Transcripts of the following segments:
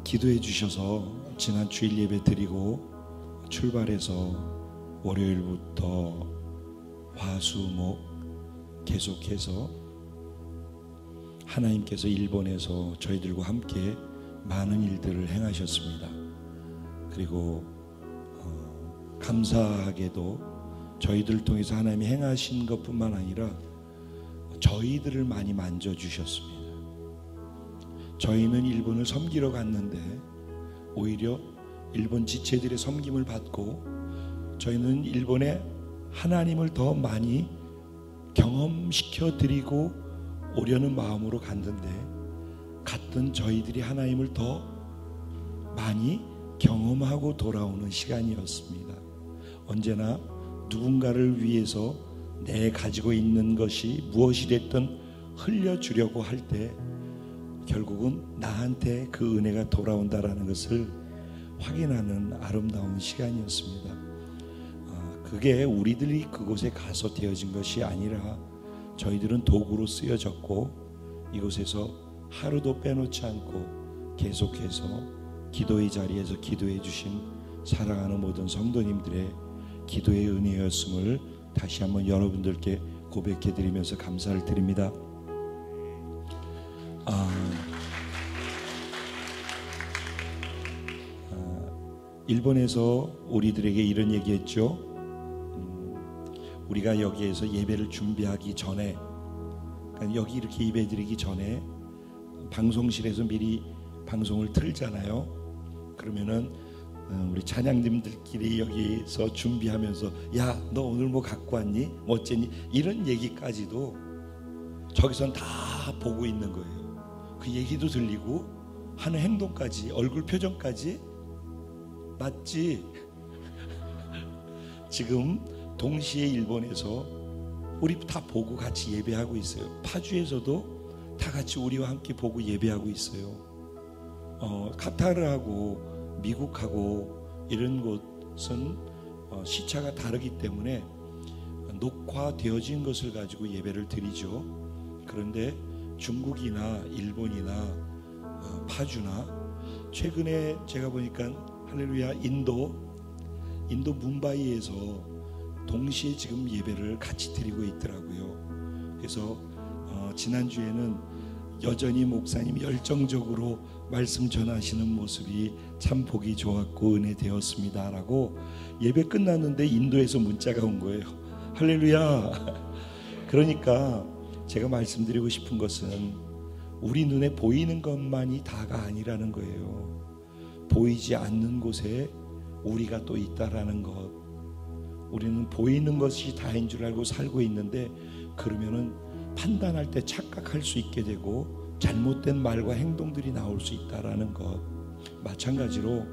기도해 주셔서 지난 주일 예배 드리고 출발해서 월요일부터 화수목 계속해서 하나님께서 일본에서 저희들과 함께 많은 일들을 행하셨습니다. 그리고 감사하게도 저희들을 통해서 하나님이 행하신 것뿐만 아니라 저희들을 많이 만져주셨습니다. 저희는 일본을 섬기러 갔는데 오히려 일본 지체들의 섬김을 받고 저희는 일본의 하나님을 더 많이 경험시켜 드리고 오려는 마음으로 갔는데 갔던 저희들이 하나님을 더 많이 경험하고 돌아오는 시간이었습니다. 언제나 누군가를 위해서 내 가지고 있는 것이 무엇이 됐든 흘려주려고 할 때 결국은 나한테 그 은혜가 돌아온다라는 것을 확인하는 아름다운 시간이었습니다. 그게 우리들이 그곳에 가서 되어진 것이 아니라 저희들은 도구로 쓰여졌고 이곳에서 하루도 빼놓지 않고 계속해서 기도의 자리에서 기도해 주신 사랑하는 모든 성도님들의 기도의 은혜였음을 다시 한번 여러분들께 고백해 드리면서 감사를 드립니다. 일본에서 우리들에게 이런 얘기했죠. 우리가 여기에서 예배를 준비하기 전에, 그러니까 여기 이렇게 예배 드리기 전에 방송실에서 미리 방송을 틀잖아요. 그러면은 우리 찬양님들끼리 여기서 준비하면서 야, 너 오늘 뭐 갖고 왔니? 뭐 어쨌니? 이런 얘기까지도 저기선 다 보고 있는 거예요. 그 얘기도 들리고 하는 행동까지, 얼굴 표정까지. 맞지? 지금 동시에 일본에서 우리 다 보고 같이 예배하고 있어요. 파주에서도 다 같이 우리와 함께 보고 예배하고 있어요. 카타르하고 미국하고 이런 곳은 시차가 다르기 때문에 녹화되어진 것을 가지고 예배를 드리죠. 그런데 중국이나 일본이나 파주나 최근에 제가 보니까 할렐루야 인도 뭄바이에서 동시에 지금 예배를 같이 드리고 있더라고요. 그래서 지난주에는 여전히 목사님 열정적으로 말씀 전하시는 모습이 참 보기 좋았고 은혜 되었습니다 라고 예배 끝났는데 인도에서 문자가 온 거예요. 할렐루야. 그러니까 제가 말씀드리고 싶은 것은 우리 눈에 보이는 것만이 다가 아니라는 거예요. 보이지 않는 곳에 우리가 또 있다라는 것. 우리는 보이는 것이 다인 줄 알고 살고 있는데 그러면은 판단할 때 착각할 수 있게 되고 잘못된 말과 행동들이 나올 수 있다라는 것. 마찬가지로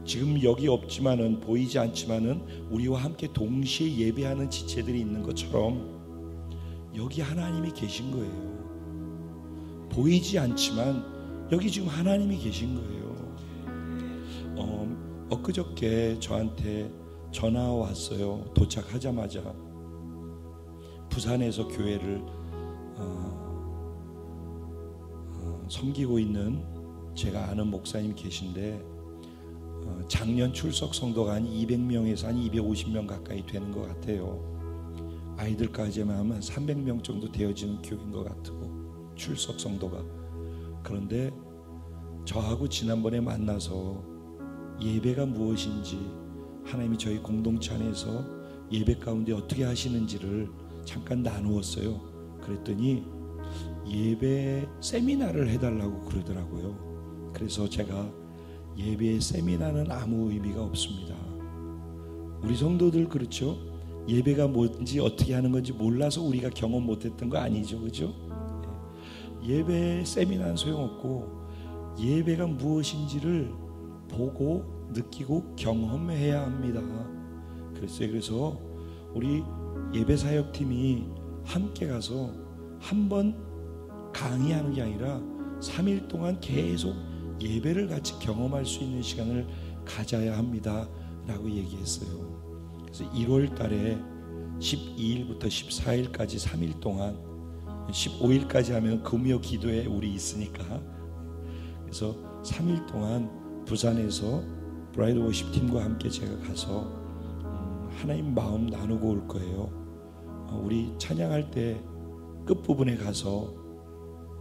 지금 여기 없지만은 보이지 않지만은 우리와 함께 동시에 예배하는 지체들이 있는 것처럼 여기 하나님이 계신 거예요. 보이지 않지만 여기 지금 하나님이 계신 거예요. 엊그저께 저한테 전화 왔어요. 도착하자마자 부산에서 교회를 섬기고 있는 제가 아는 목사님 계신데 작년 출석 성도가 한 200명에서 한 250명 가까이 되는 것 같아요. 아이들까지만 하면 300명 정도 되어지는 교회인 것 같고 출석 성도가. 그런데 저하고 지난번에 만나서 예배가 무엇인지 하나님이 저희 공동체 안에서 예배 가운데 어떻게 하시는지를 잠깐 나누었어요. 그랬더니 예배 세미나를 해달라고 그러더라고요. 그래서 제가 예배 세미나는 아무 의미가 없습니다. 우리 성도들 그렇죠? 예배가 뭔지 어떻게 하는 건지 몰라서 우리가 경험 못했던 거 아니죠, 그죠? 예배 세미나는 소용없고 예배가 무엇인지를 보고 느끼고 경험해야 합니다. 그래서 우리 예배사역팀이 함께 가서 한 번 강의하는 게 아니라 3일 동안 계속 예배를 같이 경험할 수 있는 시간을 가져야 합니다 라고 얘기했어요. 그래서 1월 달에 12일부터 14일까지 3일 동안 15일까지 하면 금요 기도에 우리 있으니까. 그래서 3일 동안 부산에서 브라이드 워십 팀과 함께 제가 가서 하나님 마음 나누고 올 거예요. 우리 찬양할 때 끝부분에 가서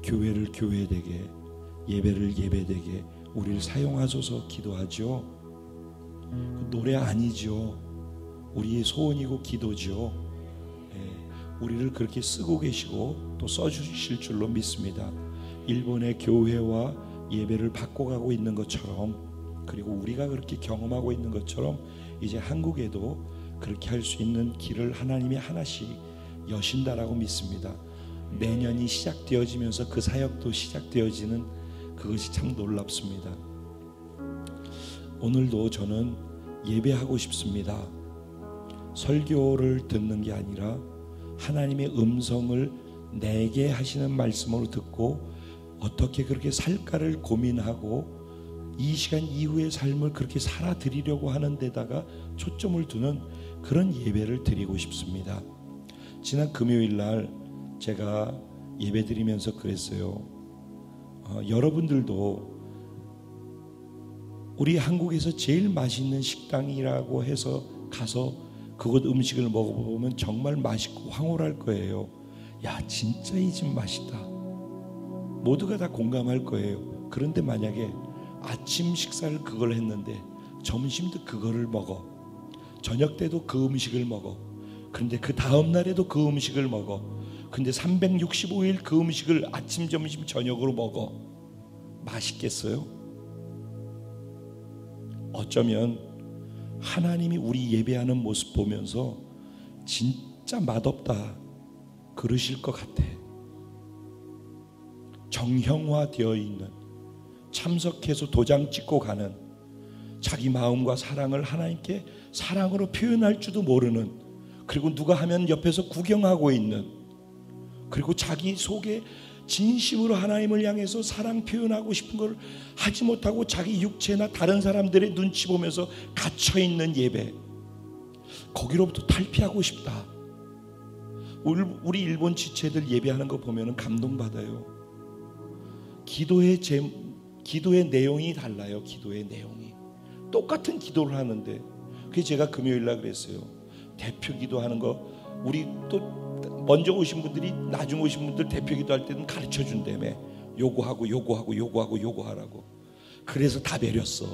교회를 교회되게, 예배를 예배되게 우리를 사용하소서 기도하죠. 노래 아니죠. 우리의 소원이고 기도죠. 우리를 그렇게 쓰고 계시고 또 써주실 줄로 믿습니다. 일본의 교회와 예배를 바꿔가고 있는 것처럼, 그리고 우리가 그렇게 경험하고 있는 것처럼 이제 한국에도 그렇게 할 수 있는 길을 하나님이 하나씩 여신다라고 믿습니다. 내년이 시작되어지면서 그 사역도 시작되어지는 그것이 참 놀랍습니다. 오늘도 저는 예배하고 싶습니다. 설교를 듣는 게 아니라 하나님의 음성을 내게 하시는 말씀으로 듣고 어떻게 그렇게 살까를 고민하고 이 시간 이후의 삶을 그렇게 살아드리려고 하는 데다가 초점을 두는 그런 예배를 드리고 싶습니다. 지난 금요일 날 제가 예배 드리면서 그랬어요. 여러분들도 우리 한국에서 제일 맛있는 식당이라고 해서 가서 그곳 음식을 먹어보면 정말 맛있고 황홀할 거예요. 야, 진짜 이 집 맛있다. 모두가 다 공감할 거예요. 그런데 만약에 아침 식사를 그걸 했는데 점심도 그거를 먹어, 저녁 때도 그 음식을 먹어, 그런데 그 다음 날에도 그 음식을 먹어, 근데 365일 그 음식을 아침, 점심, 저녁으로 먹어. 맛있겠어요? 어쩌면 하나님이 우리 예배하는 모습 보면서 진짜 맛없다 그러실 것 같아. 정형화되어 있는, 참석해서 도장 찍고 가는, 자기 마음과 사랑을 하나님께 사랑으로 표현할 줄도 모르는, 그리고 누가 하면 옆에서 구경하고 있는, 그리고 자기 속에 진심으로 하나님을 향해서 사랑 표현하고 싶은 걸 하지 못하고 자기 육체나 다른 사람들의 눈치 보면서 갇혀있는 예배, 거기로부터 탈피하고 싶다. 우리 일본 지체들 예배하는 거 보면 감동받아요. 기도의 내용이 달라요. 기도의 내용이 똑같은 기도를 하는데, 그게 제가 금요일 날 그랬어요. 대표 기도하는 거 우리 또 먼저 오신 분들이 나중 오신 분들 대표 기도할 때는 가르쳐 준다며. 요구하고. 그래서 다 내렸어.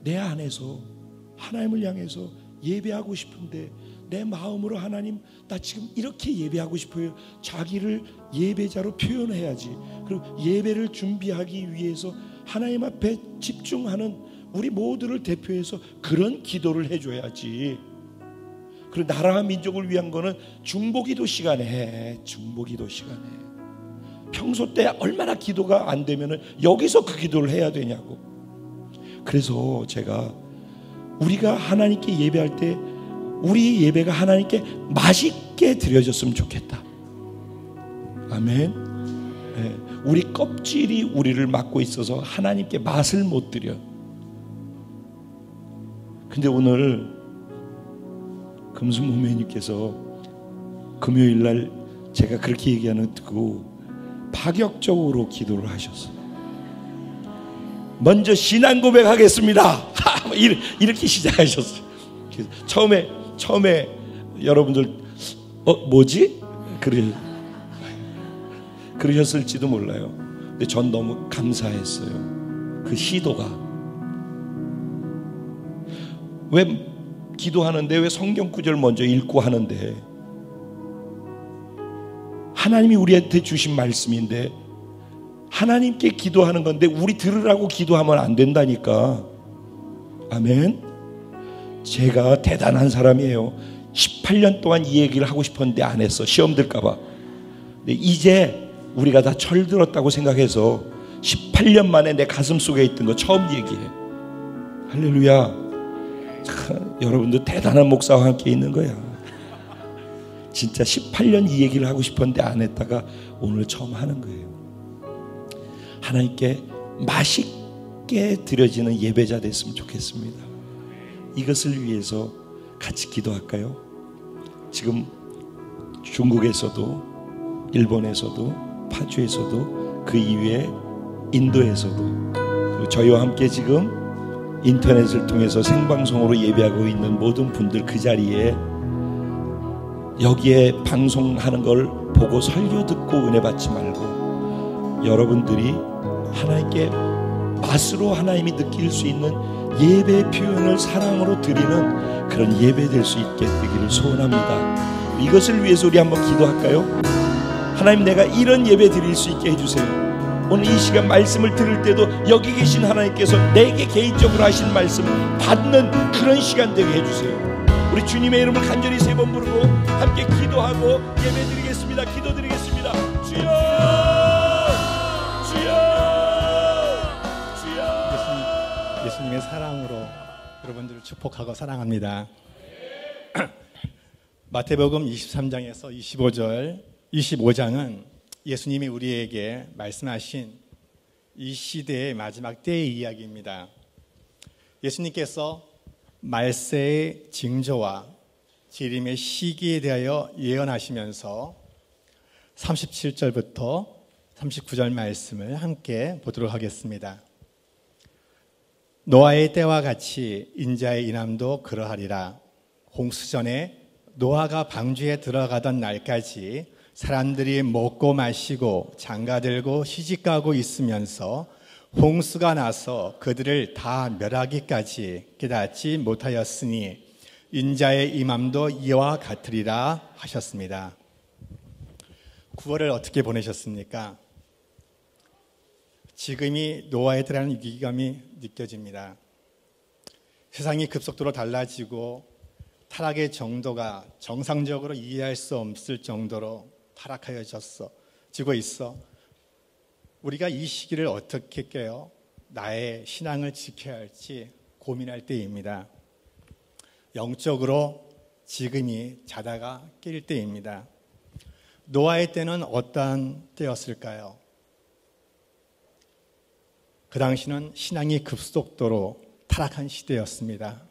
내 안에서 하나님을 향해서 예배하고 싶은데 내 마음으로 하나님, 나 지금 이렇게 예배하고 싶어요. 자기를 예배자로 표현해야지. 그리고 예배를 준비하기 위해서 하나님 앞에 집중하는 우리 모두를 대표해서 그런 기도를 해줘야지. 그리고 나라와 민족을 위한 거는 중보기도 시간에 해. 중보기도 시간에. 평소 때 얼마나 기도가 안 되면은 여기서 그 기도를 해야 되냐고. 그래서 제가 우리가 하나님께 예배할 때 우리 예배가 하나님께 맛있게 드려졌으면 좋겠다. 아멘. 네. 우리 껍질이 우리를 막고 있어서 하나님께 맛을 못 드려. 근데 오늘 금수모매님께서 금요일 날 제가 그렇게 얘기하는 거 듣고 파격적으로 기도를 하셨어요. 먼저 신앙 고백하겠습니다. 이렇게 시작하셨어요. 처음에 여러분들 뭐지? 그러셨을지도 몰라요. 근데 전 너무 감사했어요. 그 시도가. 왜 기도하는데 왜 성경 구절 먼저 읽고 하는데, 하나님이 우리한테 주신 말씀인데 하나님께 기도하는 건데 우리 들으라고 기도하면 안 된다니까. 아멘. 제가 대단한 사람이에요. 18년 동안 이 얘기를 하고 싶었는데 안 했어. 시험 들까봐. 근데 이제 우리가 다 철들었다고 생각해서 18년 만에 내 가슴 속에 있던 거 처음 얘기해. 할렐루야. 여러분들 대단한 목사와 함께 있는 거야. 진짜 18년 이 얘기를 하고 싶었는데 안 했다가 오늘 처음 하는 거예요. 하나님께 맛있게 드려지는 예배자 됐으면 좋겠습니다. 이것을 위해서 같이 기도할까요? 지금 중국에서도, 일본에서도, 파주에서도, 그 이외에 인도에서도, 그리고 저희와 함께 지금 인터넷을 통해서 생방송으로 예배하고 있는 모든 분들 그 자리에 여기에 방송하는 걸 보고 설교 듣고 은혜 받지 말고 여러분들이 하나님께 맛으로 하나님이 느낄 수 있는 예배 표현을 사랑으로 드리는 그런 예배 될 수 있게 되기를 소원합니다. 이것을 위해서 우리 한번 기도할까요? 하나님, 내가 이런 예배 드릴 수 있게 해주세요. 오늘 이 시간 말씀을 들을 때도 여기 계신 하나님께서 내게 개인적으로 하신 말씀 받는 그런 시간 되게 해주세요. 우리 주님의 이름을 간절히 3번 부르고 함께 기도하고 예배 드리겠습니다. 기도 드리겠습니다. 주여, 주여, 주여. 예수님의 사랑으로 여러분들을 축복하고 사랑합니다. 마태복음 23장에서 25절, 25장은 예수님이 우리에게 말씀하신 이 시대의 마지막 때의 이야기입니다. 예수님께서 말세의 징조와 재림의 시기에 대하여 예언하시면서 37절부터 39절 말씀을 함께 보도록 하겠습니다. 노아의 때와 같이 인자의 인함도 그러하리라. 홍수전에 노아가 방주에 들어가던 날까지 사람들이 먹고 마시고 장가들고 시집가고 있으면서 홍수가 나서 그들을 다 멸하기까지 깨닫지 못하였으니 인자의 임함도 이와 같으리라 하셨습니다. 9월을 어떻게 보내셨습니까? 지금이 노아의 때라는 위기감이 느껴집니다. 세상이 급속도로 달라지고 타락의 정도가 정상적으로 이해할 수 없을 정도로 타락하여지고 있어 우리가 이 시기를 어떻게 깨어 나의 신앙을 지켜야 할지 고민할 때입니다. 영적으로 지금이 자다가 깰 때입니다. 노아의 때는 어떠한 때였을까요? 그 당시는 신앙이 급속도로 타락한 시대였습니다.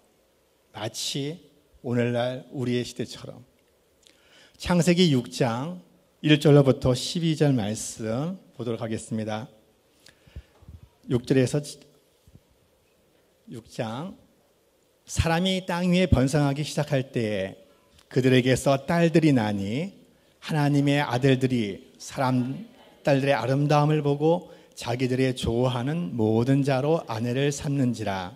마치 오늘날 우리의 시대처럼. 창세기 6장 1절로부터 12절 말씀 보도록 하겠습니다. 6절에서 6장 사람이 땅 위에 번성하기 시작할 때에 그들에게서 딸들이 나니 하나님의 아들들이 사람 딸들의 아름다움을 보고 자기들의 좋아하는 모든 자로 아내를 삼는지라.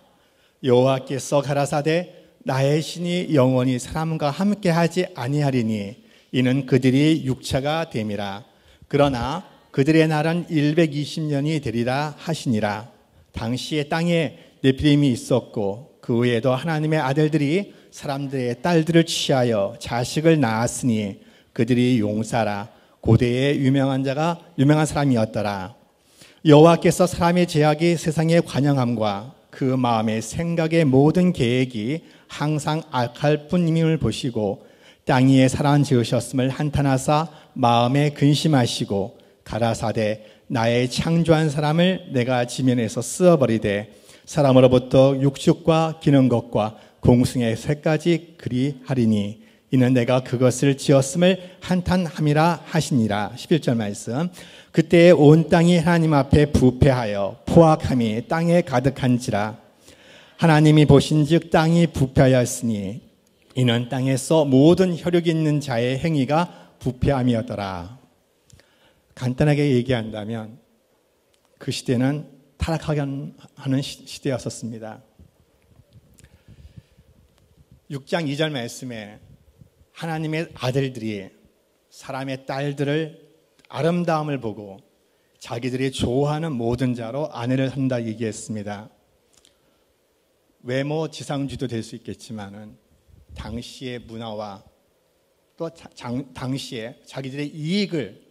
여호와께서 가라사대 나의 신이 영원히 사람과 함께하지 아니하리니 이는 그들이 육체가 됨이라. 그러나 그들의 날은 120년이 되리라 하시니라. 당시에 땅에 네피림이 있었고 그 외에도 하나님의 아들들이 사람들의 딸들을 취하여 자식을 낳았으니 그들이 용사라. 고대의 유명한 사람이었더라. 여호와께서 사람의 죄악이 세상에 관영함과 그 마음의 생각의 모든 계획이 항상 악할 뿐임을 보시고 땅 위에 사람 지으셨음을 한탄하사 마음에 근심하시고 가라사대 나의 창조한 사람을 내가 지면에서 쓰어버리되 사람으로부터 육축과 기는 것과 공승의 쇠까지 그리하리니 이는 내가 그것을 지었음을 한탄함이라 하시니라. 11절 말씀. 그때 온 땅이 하나님 앞에 부패하여 포악함이 땅에 가득한지라. 하나님이 보신즉 땅이 부패하였으니 이는 땅에서 모든 혈육 있는 자의 행위가 부패함이었더라. 간단하게 얘기한다면 그 시대는 타락하게 하는 시대였었습니다. 6장 2절 말씀에 하나님의 아들들이 사람의 딸들을 아름다움을 보고 자기들이 좋아하는 모든 자로 아내를 산다 얘기했습니다. 외모 지상주의도 될 수 있겠지만은 당시의 문화와 또 당시에 자기들의 이익을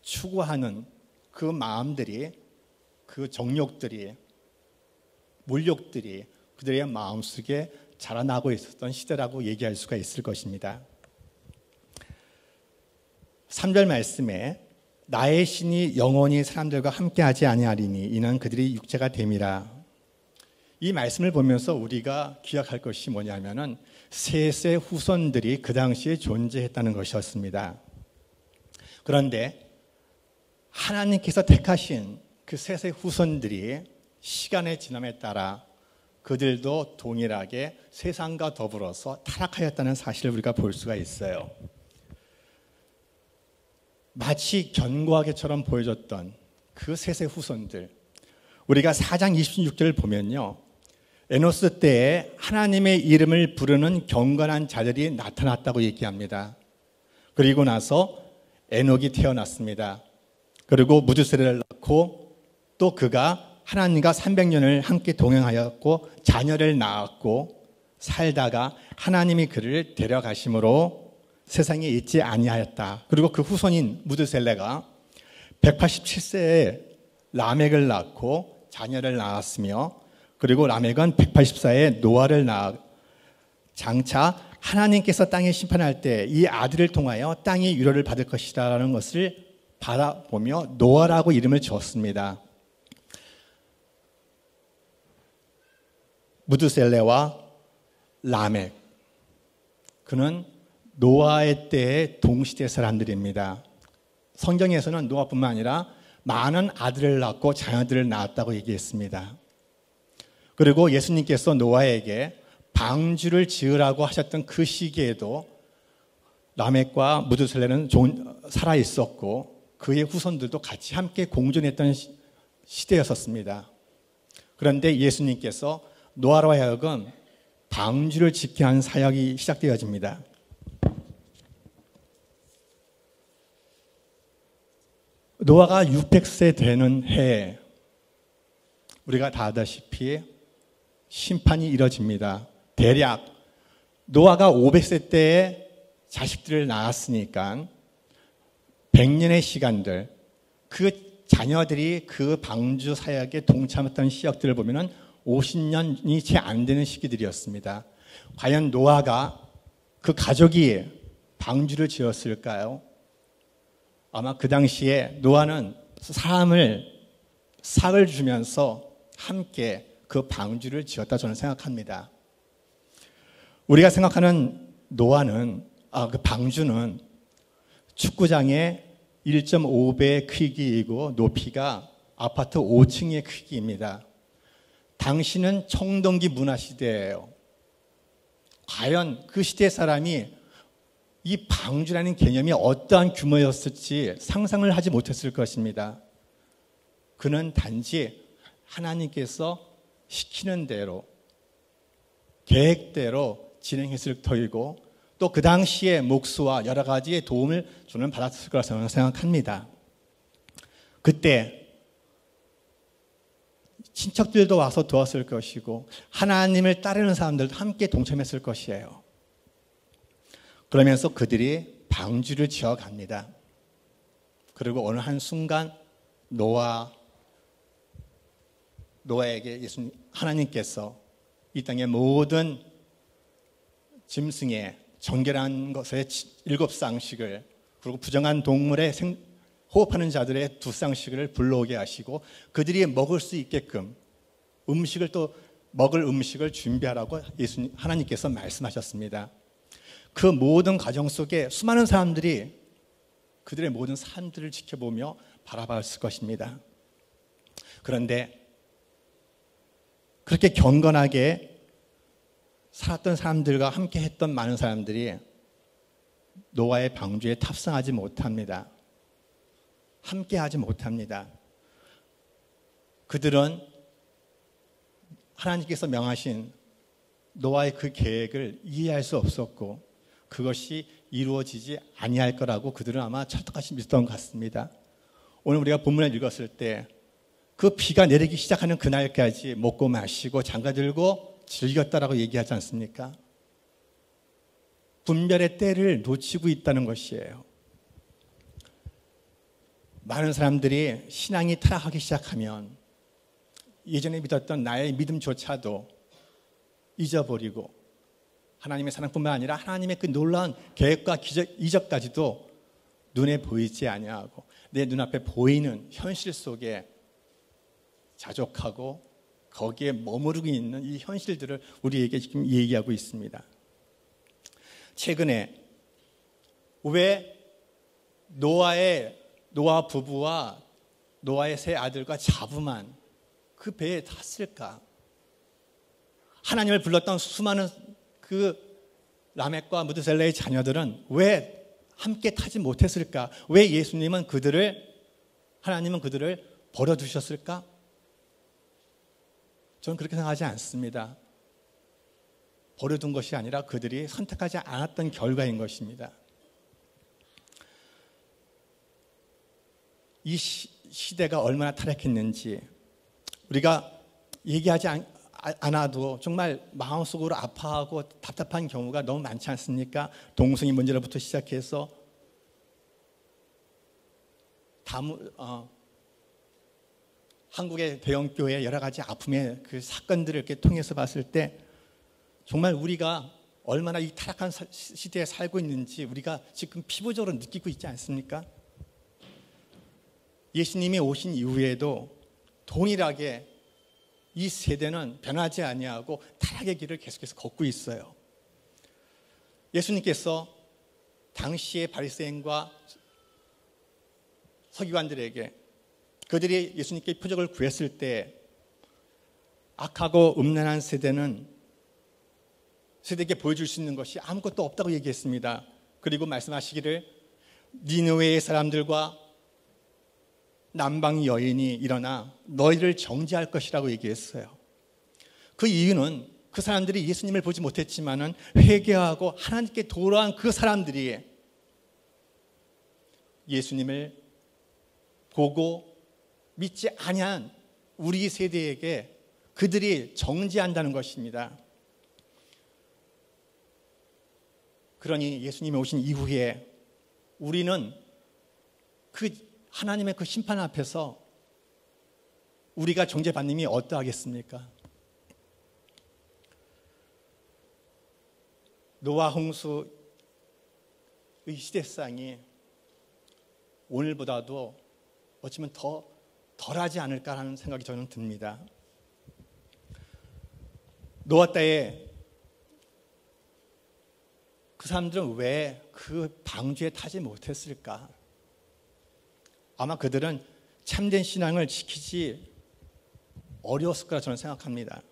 추구하는 그 마음들이, 그 정욕들이, 물욕들이 그들의 마음속에 자라나고 있었던 시대라고 얘기할 수가 있을 것입니다. 3절 말씀에 나의 신이 영원히 사람들과 함께하지 아니하리니 이는 그들이 육체가 됨이라. 이 말씀을 보면서 우리가 기억할 것이 뭐냐면은 셋의 후손들이 그 당시에 존재했다는 것이었습니다. 그런데 하나님께서 택하신 그 셋의 후손들이 시간의 지남에 따라 그들도 동일하게 세상과 더불어서 타락하였다는 사실을 우리가 볼 수가 있어요. 마치 견고하게처럼 보여졌던 그 셋의 후손들, 우리가 4장 26절을 보면요, 에노스 때에 하나님의 이름을 부르는 경건한 자들이 나타났다고 얘기합니다. 그리고 나서 에녹이 태어났습니다. 그리고 무두셀을 낳고 또 그가 하나님과 300년을 함께 동행하였고 자녀를 낳았고 살다가 하나님이 그를 데려가심으로 세상에 있지 아니하였다. 그리고 그 후손인 무두셀레가 187세에 라멕을 낳고 자녀를 낳았으며, 그리고 라멕은 184에 노아를 낳아 장차 하나님께서 땅에 심판할 때 이 아들을 통하여 땅이 위로를 받을 것이라는 것을 바라보며 노아라고 이름을 지었습니다. 무두셀레와 라멕, 그는 노아의 때의 동시대 사람들입니다. 성경에서는 노아뿐만 아니라 많은 아들을 낳고 자녀들을 낳았다고 얘기했습니다. 그리고 예수님께서 노아에게 방주를 지으라고 하셨던 그 시기에도 라멕과 무두셀레는 살아 있었고 그의 후손들도 같이 함께 공존했던 시대였었습니다. 그런데 예수님께서 노아로 하여금 방주를 짓게 한 사역이 시작되어집니다. 노아가 600세 되는 해에 우리가 다 아다시피 심판이 이뤄집니다. 대략 노아가 500세 때에 자식들을 낳았으니까 100년의 시간들, 그 자녀들이 그 방주 사역에 동참했던 시역들을 보면은 50년이 채 안 되는 시기들이었습니다. 과연 노아가 그 가족이 방주를 지었을까요? 아마 그 당시에 노아는 사람을 삭을 주면서 함께 그 방주를 지었다 저는 생각합니다. 우리가 생각하는 노아는, 그 방주는 축구장의 1.5배의 크기이고 높이가 아파트 5층의 크기입니다. 당시는 청동기 문화 시대예요. 과연 그 시대 사람이 이 방주라는 개념이 어떠한 규모였을지 상상을 하지 못했을 것입니다. 그는 단지 하나님께서 시키는 대로 계획대로 진행했을 터이고 또 그 당시의 목수와 여러 가지의 도움을 저는 받았을 거라고 생각합니다. 그때 친척들도 와서 도왔을 것이고 하나님을 따르는 사람들도 함께 동참했을 것이에요. 그러면서 그들이 방주를 지어갑니다. 그리고 어느 한순간 노아에게 하나님께서 이 땅의 모든 짐승의 정결한 것의 7쌍씩을 그리고 부정한 동물의 호흡하는 자들의 2쌍씩을 불러오게 하시고 그들이 먹을 수 있게끔 먹을 음식을 준비하라고 하나님께서 말씀하셨습니다. 그 모든 과정 속에 수많은 사람들이 그들의 모든 삶들을 지켜보며 바라봤을 것입니다. 그런데 그렇게 경건하게 살았던 사람들과 함께 했던 많은 사람들이 노아의 방주에 탑승하지 못합니다. 함께 하지 못합니다. 그들은 하나님께서 명하신 노아의 그 계획을 이해할 수 없었고 그것이 이루어지지 아니할 거라고 그들은 아마 철떡같이 믿었던 것 같습니다. 오늘 우리가 본문을 읽었을 때 그 비가 내리기 시작하는 그날까지 먹고 마시고 장가들고 즐겼다라고 얘기하지 않습니까? 분별의 때를 놓치고 있다는 것이에요. 많은 사람들이 신앙이 타락하기 시작하면 예전에 믿었던 나의 믿음조차도 잊어버리고 하나님의 사랑뿐만 아니라 하나님의 그 놀라운 계획과 이적까지도 눈에 보이지 아니하고 내 눈앞에 보이는 현실 속에 자족하고 거기에 머무르고 있는 이 현실들을 우리에게 지금 얘기하고 있습니다. 최근에 왜 노아 부부와 노아의 세 아들과 자부만 그 배에 탔을까? 하나님을 불렀던 수많은 그 라멕과 무드셀라의 자녀들은 왜 함께 타지 못했을까? 왜 하나님은 그들을 버려두셨을까? 저는 그렇게 생각하지 않습니다. 버려둔 것이 아니라 그들이 선택하지 않았던 결과인 것입니다. 이 시대가 얼마나 타락했는지 우리가 얘기하지 않아도 정말 마음속으로 아파하고 답답한 경우가 너무 많지 않습니까? 동성애 문제로부터 시작해서 한국의 대형교회의 여러 가지 아픔의 그 사건들을 이렇게 통해서 봤을 때 정말 우리가 얼마나 이 타락한 시대에 살고 있는지 우리가 지금 피부적으로 느끼고 있지 않습니까? 예수님이 오신 이후에도 동일하게 이 세대는 변하지 아니하고 타락의 길을 계속해서 걷고 있어요. 예수님께서 당시의 바리새인과 서기관들에게 그들이 예수님께 표적을 구했을 때 악하고 음란한 세대에게 보여줄 수 있는 것이 아무것도 없다고 얘기했습니다. 그리고 말씀하시기를 니느웨의 사람들과 남방 여인이 일어나 너희를 정죄할 것이라고 얘기했어요. 그 이유는 그 사람들이 예수님을 보지 못했지만은 회개하고 하나님께 돌아온 그 사람들이 예수님을 보고 믿지 아니한 우리 세대에게 그들이 정죄한다는 것입니다. 그러니 예수님이 오신 이후에 우리는 그 하나님의 그 심판 앞에서 우리가 정죄받님이 어떠하겠습니까? 노아 홍수의 시대상이 오늘보다도 어쩌면 더 덜하지 않을까 하는 생각이 저는 듭니다. 노아 때에 그 사람들은 왜 그 방주에 타지 못했을까? 아마 그들은 참된 신앙을 지키지 어려웠을 거라 저는 생각합니다.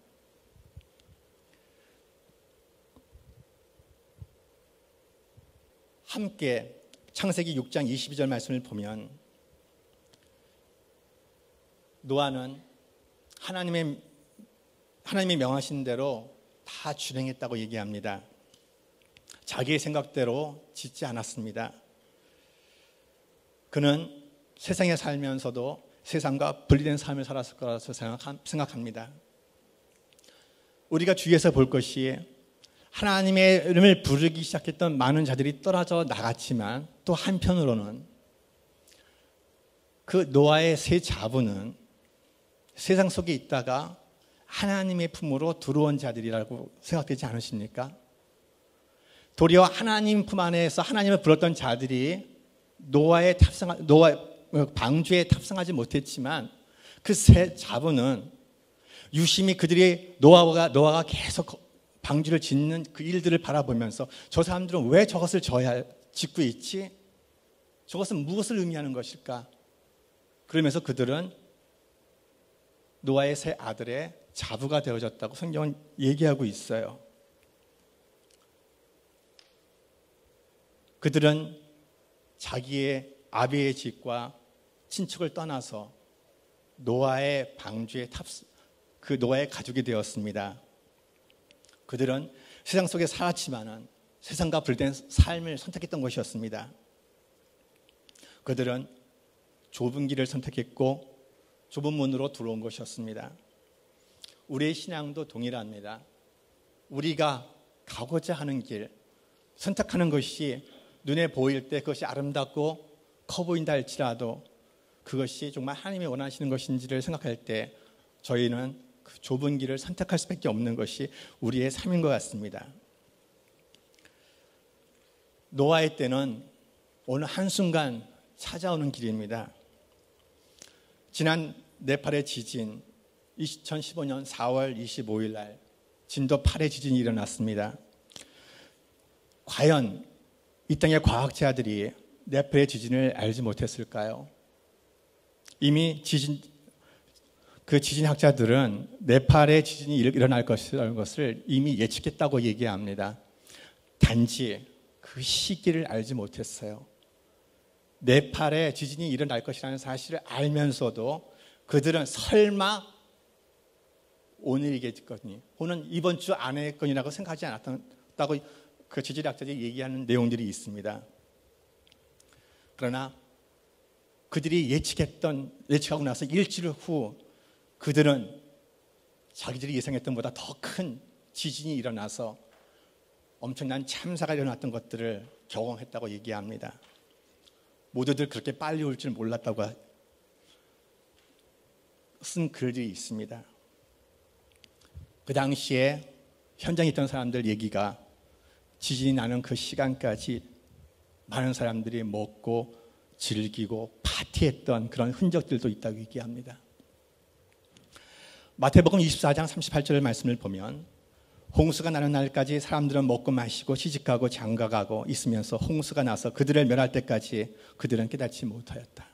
함께 창세기 6장 22절 말씀을 보면 노아는 하나님이 명하신 대로 다 준행했다고 얘기합니다. 자기의 생각대로 짓지 않았습니다. 그는 세상에 살면서도 세상과 분리된 삶을 살았을 거라서 생각합니다. 우리가 주위에서 볼 것이 하나님의 이름을 부르기 시작했던 많은 자들이 떨어져 나갔지만 또 한편으로는 그 노아의 세 자부는 세상 속에 있다가 하나님의 품으로 들어온 자들이라고 생각되지 않으십니까? 도리어 하나님 품 안에서 하나님을 불렀던 자들이 노아 방주에 탑승하지 못했지만 그 세 자부는 유심히 그들이 노아가 계속 방주를 짓는 그 일들을 바라보면서 저 사람들은 왜 저것을 짓고 있지? 저것은 무엇을 의미하는 것일까? 그러면서 그들은 노아의 세 아들의 자부가 되어졌다고 성경은 얘기하고 있어요. 그들은 자기의 아비의 집과 친척을 떠나서 노아의 방주에 그 노아의 가족이 되었습니다. 그들은 세상 속에 살았지만은 세상과 분리된 삶을 선택했던 것이었습니다. 그들은 좁은 길을 선택했고 좁은 문으로 들어온 것이었습니다. 우리의 신앙도 동일합니다. 우리가 가고자 하는 길, 선택하는 것이 눈에 보일 때 그것이 아름답고 커 보인다 할지라도 그것이 정말 하나님이 원하시는 것인지를 생각할 때 저희는 그 좁은 길을 선택할 수밖에 없는 것이 우리의 삶인 것 같습니다. 노아의 때는 어느 한순간 찾아오는 길입니다. 지난 네팔의 지진 2015년 4월 25일 날 진도 8의 지진이 일어났습니다. 과연 이 땅의 과학자들이 네팔의 지진을 알지 못했을까요? 이미 그 지진학자들은 네팔의 지진이 일어날 것이라는 것을 이미 예측했다고 얘기합니다. 단지 그 시기를 알지 못했어요. 네팔의 지진이 일어날 것이라는 사실을 알면서도 그들은 설마 오늘이겠거니 혹은 이번 주 안에겠거니라고 생각하지 않았다고 그 지질학자들이 얘기하는 내용들이 있습니다. 그러나 그들이 예측하고 나서 일주일 후 그들은 자기들이 예상했던 것보다 더 큰 지진이 일어나서 엄청난 참사가 일어났던 것들을 경험했다고 얘기합니다. 모두들 그렇게 빨리 올 줄 몰랐다고 쓴 글들이 있습니다. 그 당시에 현장에 있던 사람들 얘기가 지진이 나는 그 시간까지 많은 사람들이 먹고 즐기고 파티했던 그런 흔적들도 있다고 얘기합니다. 마태복음 24장 38절 말씀을 보면 홍수가 나는 날까지 사람들은 먹고 마시고 시집가고 장가가고 있으면서 홍수가 나서 그들을 멸할 때까지 그들은 깨닫지 못하였다.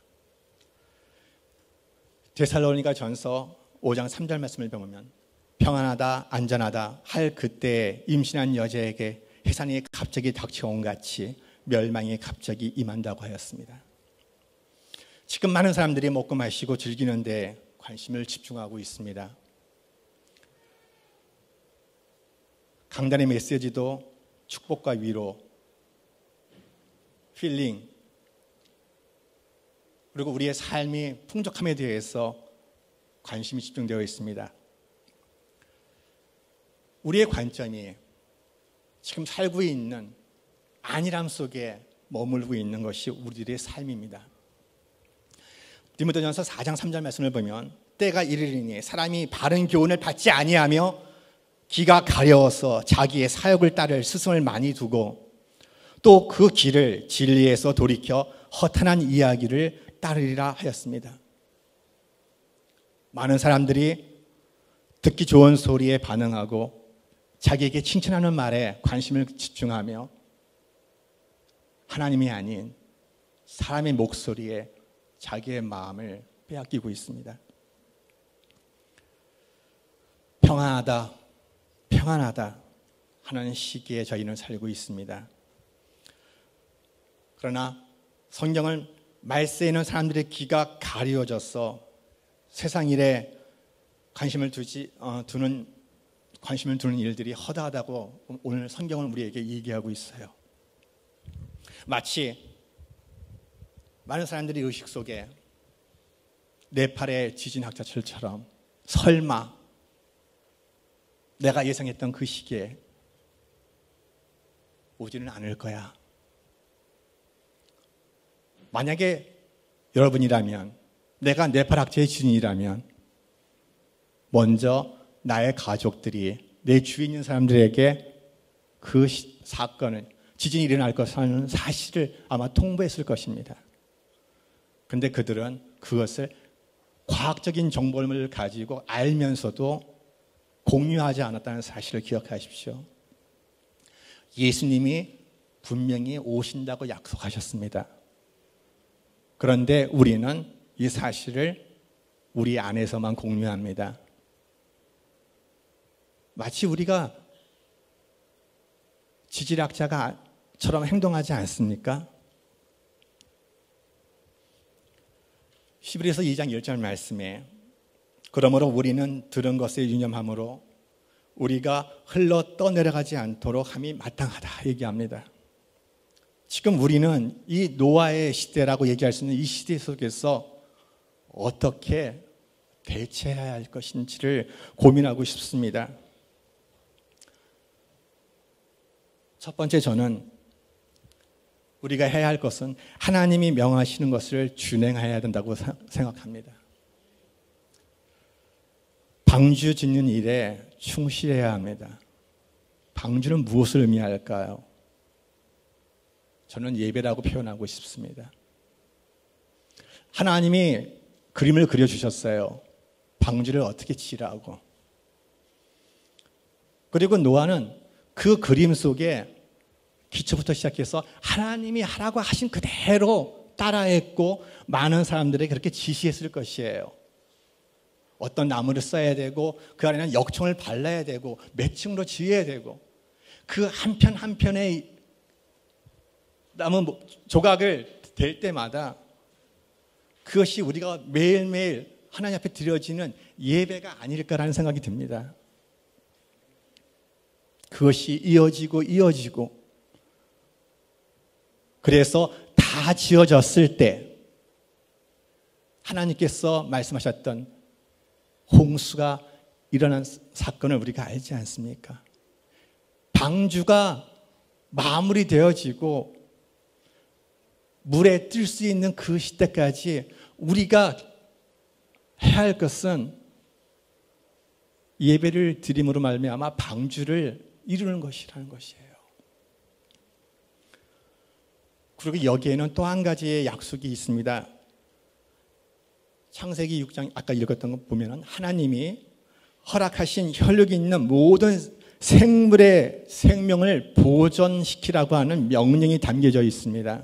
데살로니가 전서 5장 3절 말씀을 보면 평안하다 안전하다 할 그때에 임신한 여자에게 해산이 갑자기 닥쳐온 같이 멸망이 갑자기 임한다고 하였습니다. 지금 많은 사람들이 먹고 마시고 즐기는 데 관심을 집중하고 있습니다. 강단의 메시지도 축복과 위로, 힐링, 그리고 우리의 삶이 풍족함에 대해서 관심이 집중되어 있습니다. 우리의 관점이 지금 살고 있는 안일함 속에 머물고 있는 것이 우리들의 삶입니다. 디모데전서 4장 3절 말씀을 보면 때가 이르리니 사람이 바른 교훈을 받지 아니하며 귀가 가려워서 자기의 사욕을 따를 스승을 많이 두고 또 그 길을 진리에서 돌이켜 허탄한 이야기를 따르리라 하였습니다. 많은 사람들이 듣기 좋은 소리에 반응하고 자기에게 칭찬하는 말에 관심을 집중하며 하나님이 아닌 사람의 목소리에 자기의 마음을 빼앗기고 있습니다. 평안하다, 평안하다 하는 시기에 저희는 살고 있습니다. 그러나 성경은 말세에 있는 사람들의 귀가 가려져서 세상 일에 관심을 두는 일들이 허다하다고 오늘 성경은 우리에게 얘기하고 있어요. 마치 많은 사람들이 의식 속에 네팔의 지진학자들처럼 설마 내가 예상했던 그 시기에 오지는 않을 거야. 만약에 여러분이라면, 내가 네팔 학자의 지진이라면 먼저 나의 가족들이 내 주위에 있는 사람들에게 그 사건을, 지진이 일어날 것이라는 사실을 아마 통보했을 것입니다. 그런데 그들은 그것을 과학적인 정보를 가지고 알면서도 공유하지 않았다는 사실을 기억하십시오. 예수님이 분명히 오신다고 약속하셨습니다. 그런데 우리는 이 사실을 우리 안에서만 공유합니다. 마치 우리가 지질학자처럼 행동하지 않습니까? 히브리서 2장 1절 말씀에 그러므로 우리는 들은 것에 유념함으로 우리가 흘러 떠내려가지 않도록 함이 마땅하다 얘기합니다. 지금 우리는 이 노아의 시대라고 얘기할 수 있는 이 시대 속에서 어떻게 대처해야 할 것인지를 고민하고 싶습니다. 첫 번째, 저는 우리가 해야 할 것은 하나님이 명하시는 것을 준행해야 된다고 생각합니다. 방주 짓는 일에 충실해야 합니다. 방주는 무엇을 의미할까요? 저는 예배라고 표현하고 싶습니다. 하나님이 그림을 그려주셨어요. 방주를 어떻게 지으라고. 그리고 노아는 그 그림 속에 기초부터 시작해서 하나님이 하라고 하신 그대로 따라했고 많은 사람들에게 그렇게 지시했을 것이에요. 어떤 나무를 써야 되고 그 안에는 역청을 발라야 되고 몇 층으로 지어야 되고 그 한 편 한 편의 나무 조각을 댈 때마다 그것이 우리가 매일매일 하나님 앞에 드려지는 예배가 아닐까라는 생각이 듭니다. 그것이 이어지고 그래서 다 지어졌을 때 하나님께서 말씀하셨던 홍수가 일어난 사건을 우리가 알지 않습니까? 방주가 마무리되어지고 물에 뜰 수 있는 그 시대까지 우리가 해야 할 것은 예배를 드림으로 말미암아 방주를 이루는 것이라는 것이에요. 그리고 여기에는 또 한 가지의 약속이 있습니다. 창세기 6장 아까 읽었던 거 보면 하나님이 허락하신 혈육이 있는 모든 생물의 생명을 보존시키라고 하는 명령이 담겨져 있습니다.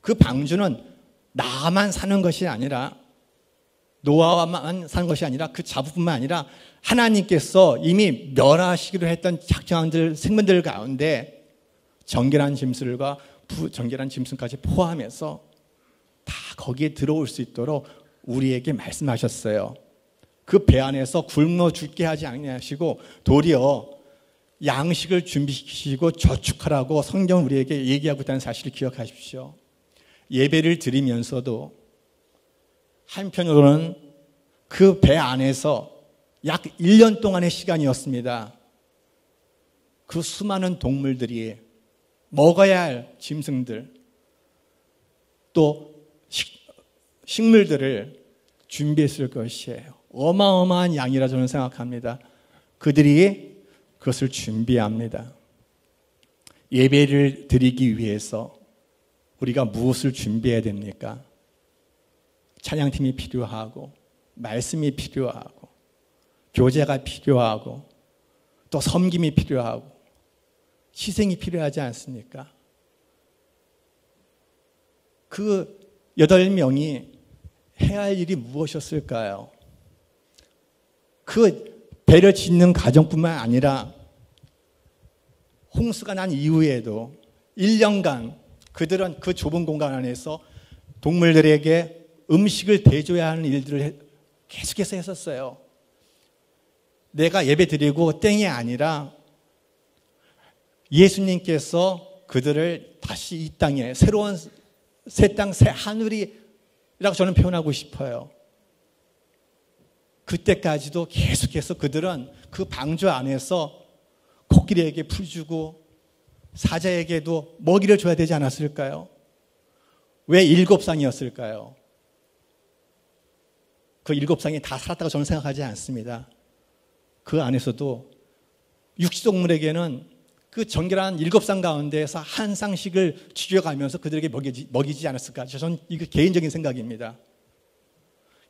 그 방주는 나만 사는 것이 아니라 노아만 사는 것이 아니라 그 자부뿐만 아니라 하나님께서 이미 멸하시기로 했던 작정한 생물들 가운데 정결한 짐승과 부정결한 짐승까지 포함해서 다 거기에 들어올 수 있도록 우리에게 말씀하셨어요. 그 배 안에서 굶어 죽게 하지 아니하시고 도리어 양식을 준비시키시고 저축하라고 성경 우리에게 얘기하고 있다는 사실을 기억하십시오. 예배를 드리면서도 한편으로는 그 배 안에서 약 1년 동안의 시간이었습니다. 그 수많은 동물들이 먹어야 할 짐승들 또 식물들을 준비했을 것이에요. 어마어마한 양이라 저는 생각합니다. 그들이 그것을 준비합니다. 예배를 드리기 위해서 우리가 무엇을 준비해야 됩니까? 찬양팀이 필요하고 말씀이 필요하고 교제가 필요하고 또 섬김이 필요하고 희생이 필요하지 않습니까? 그 8명이 해야 할 일이 무엇이었을까요? 그 배를 짓는 과정뿐만 아니라 홍수가 난 이후에도 1년간 그들은 그 좁은 공간 안에서 동물들에게 음식을 대줘야 하는 일들을 계속해서 했었어요. 내가 예배 드리고 땡이 아니라 예수님께서 그들을 다시 이 땅에 새로운 새 땅, 새 하늘이라고 저는 표현하고 싶어요. 그때까지도 계속해서 그들은 그 방주 안에서 코끼리에게 풀 주고 사자에게도 먹이를 줘야 되지 않았을까요? 왜 7쌍이었을까요? 그 7쌍이 다 살았다고 저는 생각하지 않습니다. 그 안에서도 육지동물에게는 그 정결한 7쌍 가운데에서 한 쌍씩을 죽여가면서 그들에게 먹이지 않았을까? 저는 이거 개인적인 생각입니다.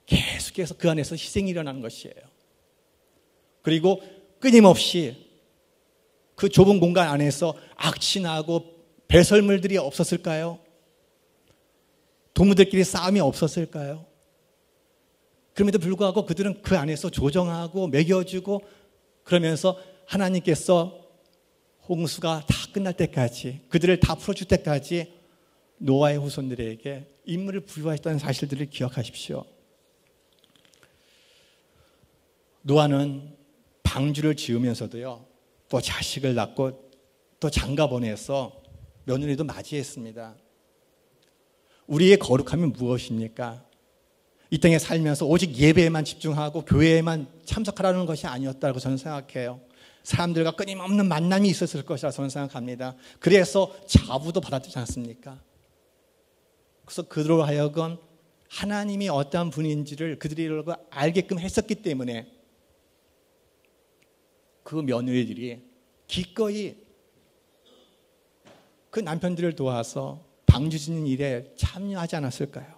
계속해서 그 안에서 희생이 일어나는 것이에요. 그리고 끊임없이 그 좁은 공간 안에서 악취나고 배설물들이 없었을까요? 동물들끼리 싸움이 없었을까요? 그럼에도 불구하고 그들은 그 안에서 조정하고 먹여주고 그러면서 하나님께서 홍수가 다 끝날 때까지 그들을 다 풀어줄 때까지 노아의 후손들에게 임무를 부여했다는 사실들을 기억하십시오. 노아는 방주를 지으면서도요, 또 자식을 낳고 또 장가 보내서 며느리도 맞이했습니다. 우리의 거룩함이 무엇입니까? 이 땅에 살면서 오직 예배에만 집중하고 교회에만 참석하라는 것이 아니었다고 저는 생각해요. 사람들과 끊임없는 만남이 있었을 것이라 저는 생각합니다. 그래서 자부도 받았지 않습니까? 그래서 그들로 하여금 하나님이 어떠한 분인지를 그들이 알게끔 했었기 때문에 그 며느리들이 기꺼이 그 남편들을 도와서 방주 짓는 일에 참여하지 않았을까요?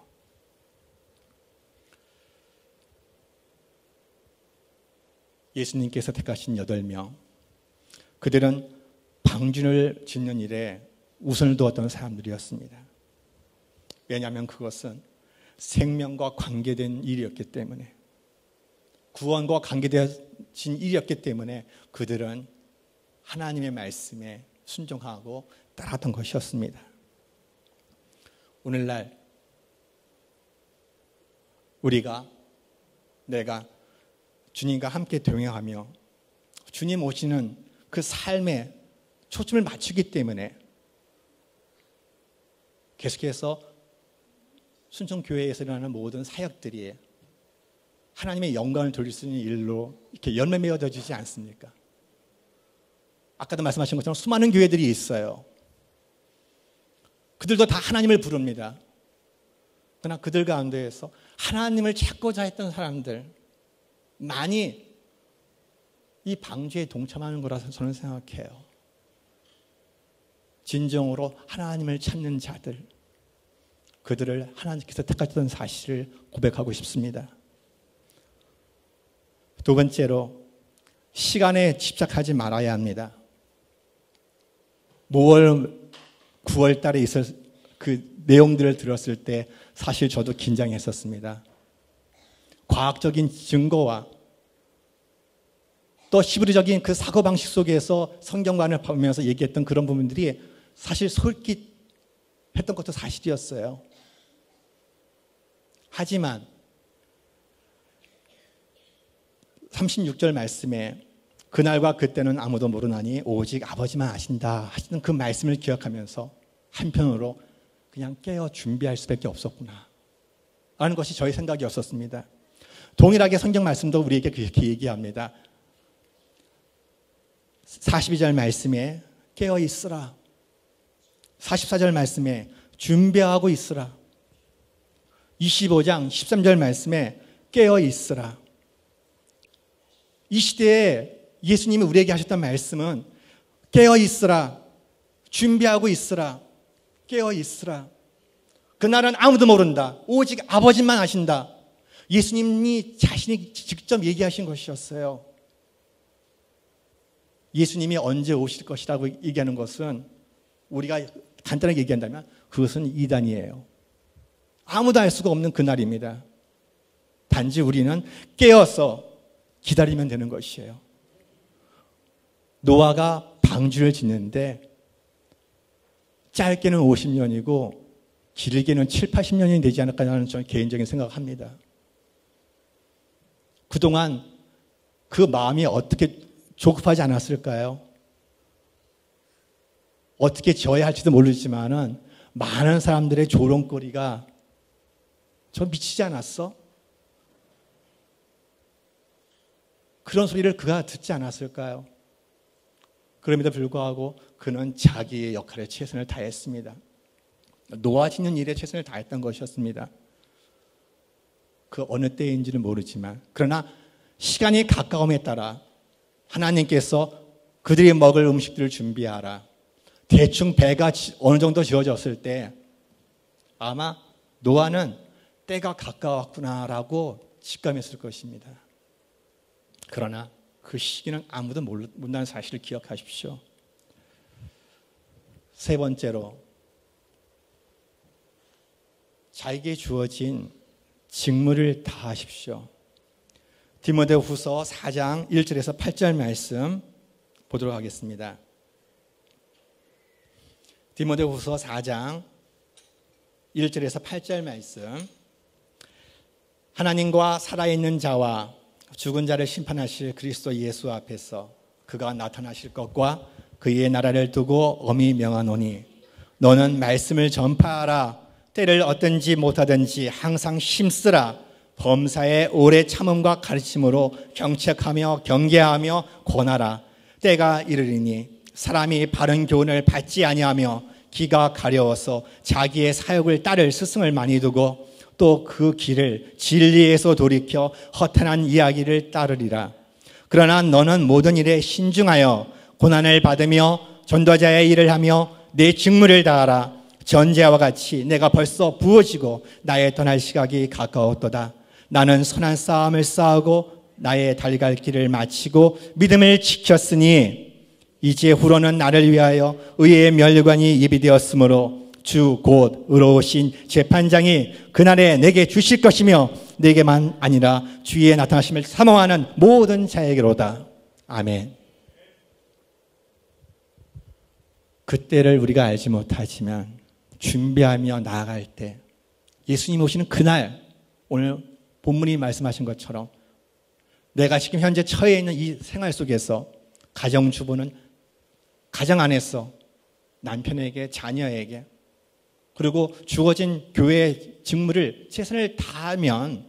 예수님께서 택하신 8명, 그들은 방주를 짓는 일에 우선을 두었던 사람들이었습니다. 왜냐하면 그것은 생명과 관계된 일이었기 때문에, 구원과 관계되어진 일이었기 때문에 그들은 하나님의 말씀에 순종하고 따랐던 것이었습니다. 오늘날 내가 주님과 함께 동행하며 주님 오시는 그 삶에 초점을 맞추기 때문에 계속해서 순천교회에서 일어나는 모든 사역들이 하나님의 영광을 돌릴 수 있는 일로 이렇게 열매맺어지지 않습니까? 아까도 말씀하신 것처럼 수많은 교회들이 있어요. 그들도 다 하나님을 부릅니다. 그러나 그들 가운데에서 하나님을 찾고자 했던 사람들 많이 이 방주에 동참하는 거라서 저는 생각해요. 진정으로 하나님을 찾는 자들, 그들을 하나님께서 택하셨던 사실을 고백하고 싶습니다. 두 번째로, 시간에 집착하지 말아야 합니다. 9월 달에 있을 그 내용들을 들었을 때 사실 저도 긴장했었습니다. 과학적인 증거와 또 히브리적인 그 사고방식 속에서 성경관을 보면서 얘기했던 그런 부분들이 사실 솔깃했던 것도 사실이었어요. 하지만 36절 말씀에 그날과 그때는 아무도 모르나니 오직 아버지만 아신다 하시는 그 말씀을 기억하면서 한편으로 그냥 깨어 준비할 수밖에 없었구나 라는 것이 저의 생각이었었습니다. 동일하게 성경 말씀도 우리에게 그렇게 얘기합니다. 42절 말씀에 깨어 있으라, 44절 말씀에 준비하고 있으라, 25장 13절 말씀에 깨어 있으라. 이 시대에 예수님이 우리에게 하셨던 말씀은 깨어 있으라, 준비하고 있으라, 깨어 있으라. 그날은 아무도 모른다, 오직 아버지만 아신다. 예수님이 자신이 직접 얘기하신 것이었어요. 예수님이 언제 오실 것이라고 얘기하는 것은 우리가 간단하게 얘기한다면 그것은 이단이에요. 아무도 알 수가 없는 그날입니다. 단지 우리는 깨어서 기다리면 되는 것이에요. 노아가 방주를 짓는데 짧게는 50년이고 길게는 7, 80년이 되지 않을까 하는 저는 개인적인 생각을 합니다. 그동안 그 마음이 어떻게 조급하지 않았을까요? 어떻게 지어야 할지도 모르지만은 많은 사람들의 조롱거리가 저 미치지 않았어? 그런 소리를 그가 듣지 않았을까요? 그럼에도 불구하고 그는 자기의 역할에 최선을 다했습니다. 노아 짓는 일에 최선을 다했던 것이었습니다. 그 어느 때인지는 모르지만, 그러나 시간이 가까움에 따라 하나님께서 그들이 먹을 음식들을 준비하라, 대충 배가 어느 정도 지어졌을 때 아마 노아는 때가 가까웠구나라고 직감했을 것입니다. 그러나 그 시기는 아무도 모른다는 사실을 기억하십시오. 세 번째로, 자에게 주어진 직무를 다하십시오. 디모데후서 4장 1절에서 8절 말씀 보도록 하겠습니다. 디모데후서 4장 1절에서 8절 말씀. 하나님과 살아있는 자와 죽은 자를 심판하실 그리스도 예수 앞에서 그가 나타나실 것과 그의 나라를 두고 엄히 명하노니 너는 말씀을 전파하라. 때를 어떤지 못하든지 항상 힘쓰라. 범사에 오래 참음과 가르침으로 경책하며 경계하며 권하라. 때가 이르리니 사람이 바른 교훈을 받지 아니하며 귀가 가려워서 자기의 사욕을 따를 스승을 많이 두고 또 그 길을 진리에서 돌이켜 허탄한 이야기를 따르리라. 그러나 너는 모든 일에 신중하여 고난을 받으며 전도자의 일을 하며 내 직무를 다하라. 전제와 같이 내가 벌써 부어지고 나의 떠날 시각이 가까웠도다. 나는 선한 싸움을 싸우고 나의 달갈 길을 마치고 믿음을 지켰으니 이제 후로는 나를 위하여 의의 면류관이 예비되었으므로 주 곧 의로우신 재판장이 그날에 내게 주실 것이며 내게만 아니라 주의 나타나심을 사모하는 모든 자에게로다. 아멘. 그때를 우리가 알지 못하지만 준비하며 나아갈 때 예수님 오시는 그날, 오늘 본문이 말씀하신 것처럼 내가 지금 현재 처해 있는 이 생활 속에서 가정주부는 가정 안에서 남편에게, 자녀에게, 그리고 주어진 교회의 직무를 최선을 다하면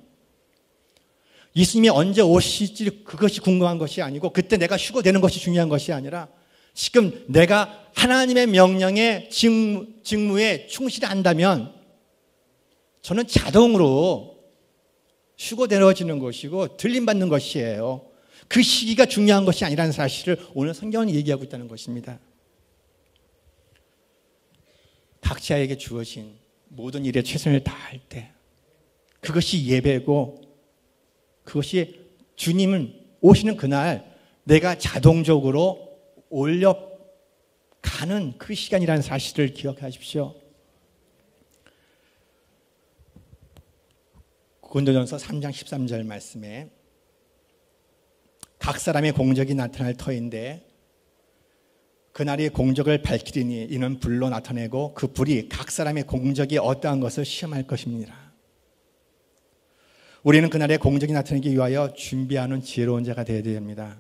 예수님이 언제 오실지 그것이 궁금한 것이 아니고, 그때 내가 휴거되는 것이 중요한 것이 아니라 지금 내가 하나님의 명령에 직무에 충실한다면 저는 자동으로 휴거되어지는 것이고 들림받는 것이에요. 그 시기가 중요한 것이 아니라는 사실을 오늘 성경은 얘기하고 있다는 것입니다. 각자에게 주어진 모든 일에 최선을 다할 때 그것이 예배고, 그것이 주님은 오시는 그날 내가 자동적으로 올려가는 그 시간이라는 사실을 기억하십시오. 고린도전서 3장 13절 말씀에 각 사람의 공적이 나타날 터인데 그날이 공적을 밝히리니 이는 불로 나타내고 그 불이 각 사람의 공적이 어떠한 것을 시험할 것입니다. 우리는 그날의 공적이 나타내기 위하여 준비하는 지혜로운 자가 되어야 됩니다.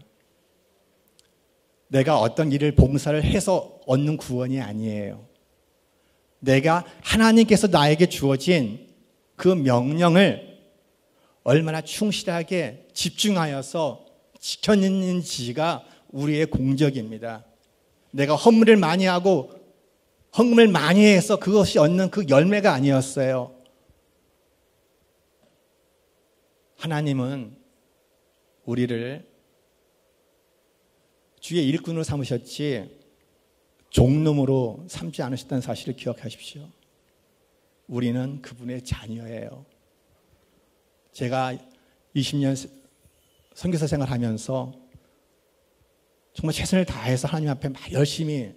내가 어떤 일을 봉사를 해서 얻는 구원이 아니에요. 내가 하나님께서 나에게 주어진 그 명령을 얼마나 충실하게 집중하여서 지켰는지가 우리의 공적입니다. 내가 헌물을 많이 하고 헌금을 많이 해서 그것이 얻는 그 열매가 아니었어요. 하나님은 우리를 주의 일꾼으로 삼으셨지 종놈으로 삼지 않으셨다는 사실을 기억하십시오. 우리는 그분의 자녀예요. 제가 20년 선교사 생활하면서 정말 최선을 다해서 하나님 앞에 막 열심히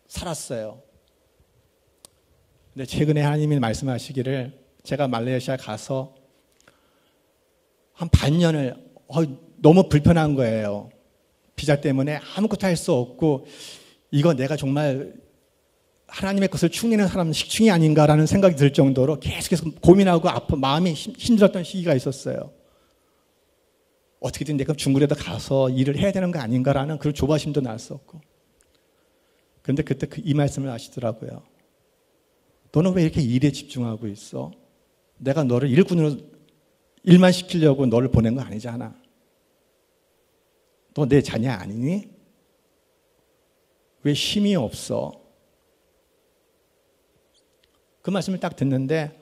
살았어요. 근데 최근에 하나님이 말씀하시기를, 제가 말레이시아 가서 한 반년을 너무 불편한 거예요. 비자 때문에 아무것도 할 수 없고, 이거 내가 정말 하나님의 것을 축내는 사람 식충이 아닌가라는 생각이 들 정도로 계속해서 고민하고 마음이 힘들었던 시기가 있었어요. 어떻게든 내가 중국에도 가서 일을 해야 되는 거 아닌가라는 그런 조바심도 났었고. 그런데 그때 이 말씀을 하시더라고요. 너는 왜 이렇게 일에 집중하고 있어? 내가 너를 일꾼으로 일만 시키려고 너를 보낸 거 아니잖아. 너 내 자녀 아니니? 왜 힘이 없어? 그 말씀을 딱 듣는데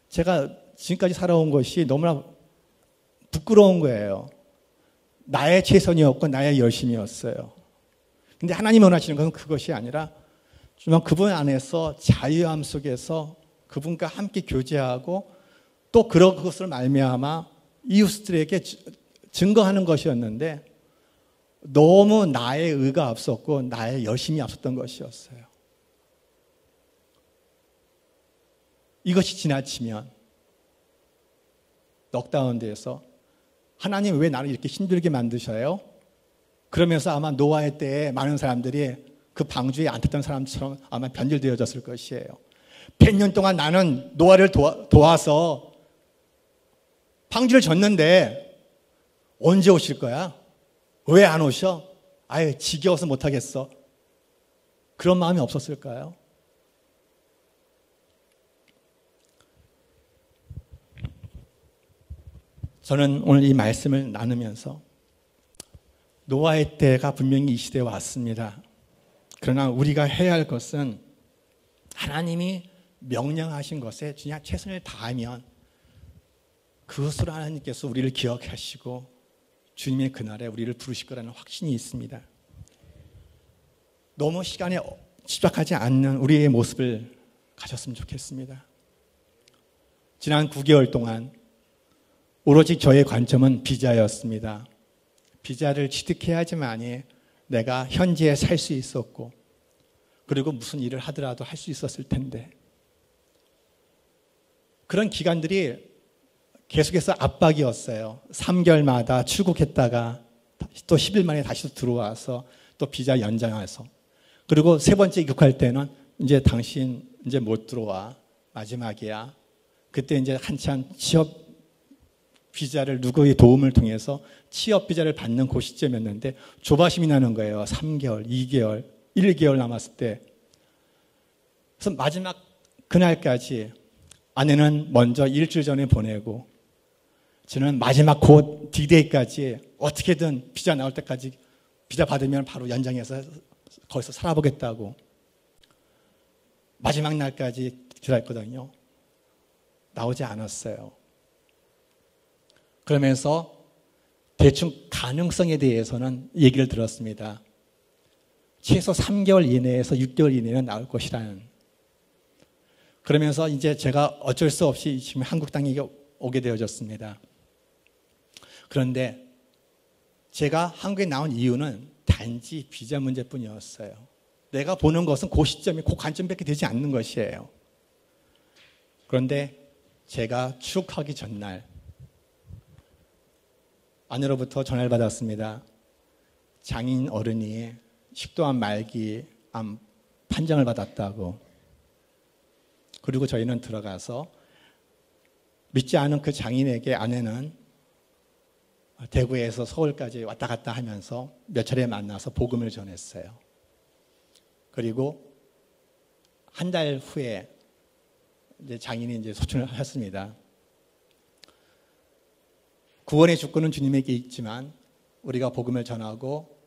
제가 지금까지 살아온 것이 너무나 부끄러운 거예요. 나의 최선이었고 나의 열심이었어요. 근데 하나님이 원하시는 것은 그것이 아니라 정말 그분 안에서 자유함 속에서 그분과 함께 교제하고 또 그것을 말미암아 이웃들에게 증거하는 것이었는데 너무 나의 의가 앞섰고 나의 열심이 앞섰던 것이었어요. 이것이 지나치면 넉다운돼서 하나님 왜 나를 이렇게 힘들게 만드셔요? 그러면서 아마 노아의 때에 많은 사람들이 그 방주에 앉았던 사람처럼 아마 변질되어졌을 것이에요. 100년 동안 나는 노아를 도와서 방주를 졌는데 언제 오실 거야? 왜 안 오셔? 아예 지겨워서 못하겠어. 그런 마음이 없었을까요? 저는 오늘 이 말씀을 나누면서 노아의 때가 분명히 이 시대에 왔습니다. 그러나 우리가 해야 할 것은 하나님이 명령하신 것에 그냥 최선을 다하면 그것으로 하나님께서 우리를 기억하시고 주님의 그날에 우리를 부르실 거라는 확신이 있습니다. 너무 시간에 집착하지 않는 우리의 모습을 가졌으면 좋겠습니다. 지난 9개월 동안 오로지 저의 관점은 비자였습니다. 비자를 취득해야지만이 내가 현지에 살 수 있었고 그리고 무슨 일을 하더라도 할 수 있었을 텐데 그런 기간들이 계속해서 압박이었어요. 3개월마다 출국했다가 또 10일 만에 다시 들어와서 또 비자 연장해서 그리고 세 번째 입국할 때는 이제 당신 이제 못 들어와. 마지막이야. 그때 이제 한참 취업 비자를 누구의 도움을 통해서 취업 비자를 받는 그 시점이었는데 조바심이 나는 거예요. 3개월, 2개월, 1개월 남았을 때. 그래서 마지막 그날까지 아내는 먼저 일주일 전에 보내고 저는 마지막 그 D-Day까지 어떻게든 비자 나올 때까지 비자 받으면 바로 연장해서 거기서 살아보겠다고 마지막 날까지 기다렸거든요. 나오지 않았어요. 그러면서 대충 가능성에 대해서는 얘기를 들었습니다. 최소 3개월 이내에서 6개월 이내는 나올 것이라는. 그러면서 이제 제가 어쩔 수 없이 지금 한국 땅에 오게 되어졌습니다. 그런데 제가 한국에 나온 이유는 단지 비자 문제뿐이었어요. 내가 보는 것은 그 시점이 그 관점밖에 되지 않는 것이에요. 그런데 제가 출국하기 전날 아내로부터 전화를 받았습니다. 장인 어른이 식도암 말기 암 판정을 받았다고. 그리고 저희는 들어가서 믿지 않은 그 장인에게 아내는 대구에서 서울까지 왔다 갔다 하면서 몇 차례 만나서 복음을 전했어요. 그리고 한 달 후에 이제 장인이 이제 소천을 하셨습니다. 구원의 주권은 주님에게 있지만 우리가 복음을 전하고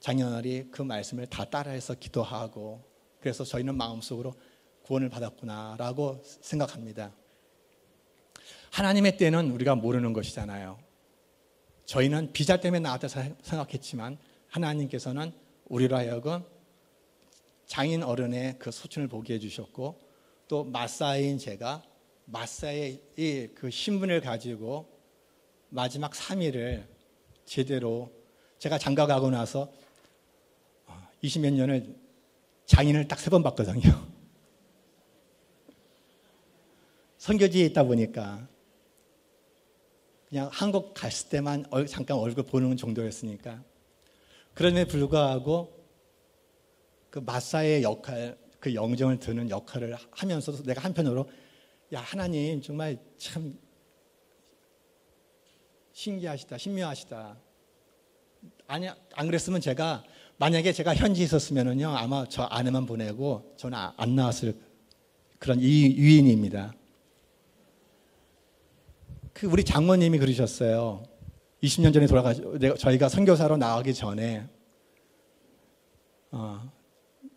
장인어른이 그 말씀을 다 따라해서 기도하고 그래서 저희는 마음속으로 구원을 받았구나라고 생각합니다. 하나님의 때는 우리가 모르는 것이잖아요. 저희는 비자 때문에 나왔다 생각했지만 하나님께서는 우리로 하여금 장인 어른의 그 소천을 보게 해주셨고 또 마사인 제가 마사의 그 신분을 가지고 마지막 3일을 제대로 제가 장가 가고 나서 20몇 년을 장인을 딱 3번 봤거든요. 선교지에 있다 보니까 그냥 한국 갔을 때만 잠깐 얼굴 보는 정도였으니까 그럼에도 불구하고 그 마사의 역할, 그 영정을 드는 역할을 하면서도 내가 한편으로 야 하나님 정말 참 신기하시다, 신묘하시다. 아니 안 그랬으면 제가 만약에 제가 현지에 있었으면은요 아마 저 아내만 보내고 저는 안 나왔을 그런 유인입니다. 그 우리 장모님이 그러셨어요. 20년 전에 저희가 선교사로 나가기 전에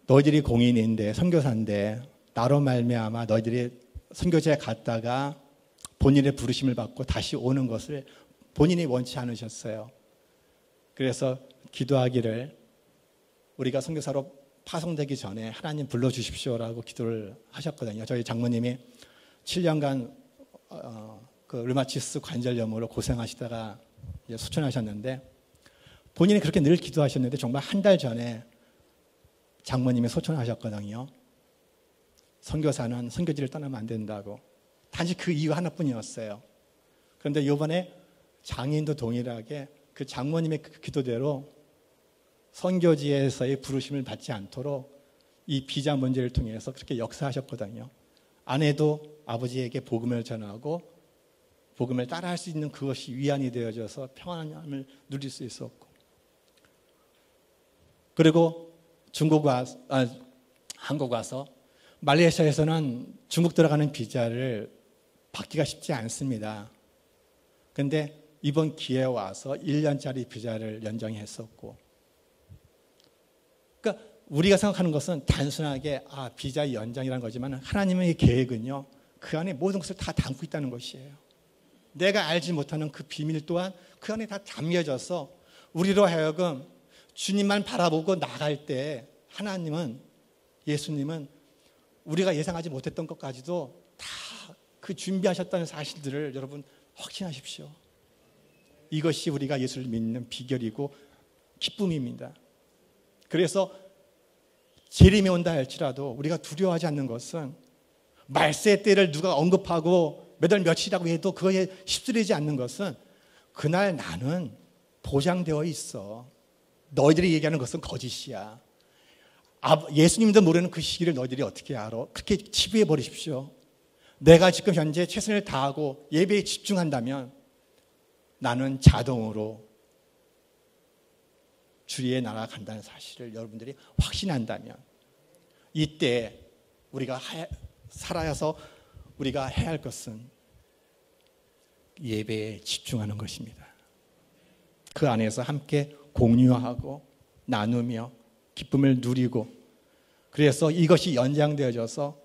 너희들이 공인인데 선교사인데 나로 말미암아 너희들이 선교지에 갔다가 본인의 부르심을 받고 다시 오는 것을 본인이 원치 않으셨어요. 그래서 기도하기를 우리가 선교사로 파송되기 전에 하나님 불러주십시오라고 기도를 하셨거든요. 저희 장모님이 7년간 그 류마티스 관절염으로 고생하시다가 이제 소천하셨는데 본인이 그렇게 늘 기도하셨는데 정말 한 달 전에 장모님이 소천하셨거든요. 선교사는 선교지를 떠나면 안 된다고. 단지 그 이유 하나뿐이었어요. 그런데 이번에 장인도 동일하게 그 장모님의 그 기도대로 선교지에서의 부르심을 받지 않도록 이 비자 문제를 통해서 그렇게 역사하셨거든요. 아내도 아버지에게 복음을 전하고 복음을 따라할 수 있는 그것이 위안이 되어져서 평안함을 누릴 수 있었고 그리고 한국 와서 말레이시아에서는 중국 들어가는 비자를 받기가 쉽지 않습니다. 그런데 이번 기회에 와서 1년짜리 비자를 연장했었고 그러니까 우리가 생각하는 것은 단순하게 비자 연장이라는 거지만 하나님의 계획은요 그 안에 모든 것을 다 담고 있다는 것이에요. 내가 알지 못하는 그 비밀 또한 그 안에 다 담겨져서 우리로 하여금 주님만 바라보고 나갈 때 하나님은 예수님은 우리가 예상하지 못했던 것까지도 다 그 준비하셨다는 사실들을 여러분 확신하십시오. 이것이 우리가 예수를 믿는 비결이고 기쁨입니다. 그래서 재림이 온다 할지라도 우리가 두려워하지 않는 것은 말세 때를 누가 언급하고 몇 월 며칠이라고 해도 그거에 휩쓸리지 않는 것은 그날 나는 보장되어 있어. 너희들이 얘기하는 것은 거짓이야. 예수님도 모르는 그 시기를 너희들이 어떻게 알아? 그렇게 치부해 버리십시오. 내가 지금 현재 최선을 다하고 예배에 집중한다면 나는 자동으로 주의 나라가 간다는 사실을 여러분들이 확신한다면 이때 우리가 살아서 우리가 해야 할 것은 예배에 집중하는 것입니다. 그 안에서 함께 공유하고 나누며 기쁨을 누리고, 그래서 이것이 연장되어져서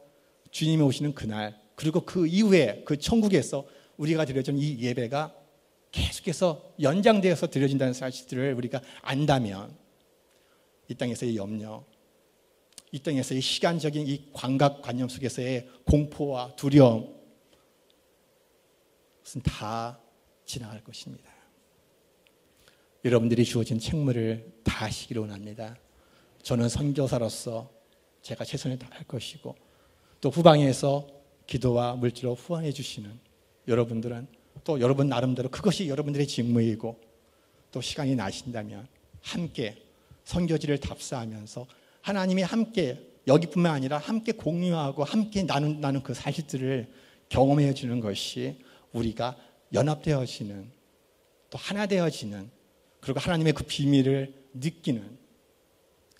주님이 오시는 그날, 그리고 그 이후에 그 천국에서 우리가 드려진 이 예배가 계속해서 연장되어서 드려진다는 사실들을 우리가 안다면 이 땅에서의 염려, 이 땅에서의 시간적인 이 광각관념 속에서의 공포와 두려움, 그것은 다 지나갈 것입니다. 여러분들이 주어진 책무를 다 하시기를 원합니다. 저는 선교사로서 제가 최선을 다할 것이고, 또 후방에서 기도와 물질로 후원해 주시는 여러분들은 또 여러분 나름대로 그것이 여러분들의 직무이고, 또 시간이 나신다면 함께 선교지를 답사하면서 하나님이 함께 여기뿐만 아니라 함께 공유하고 함께 나누는 그 사실들을 경험해 주는 것이 우리가 연합되어지는, 또 하나 되어지는, 그리고 하나님의 그 비밀을 느끼는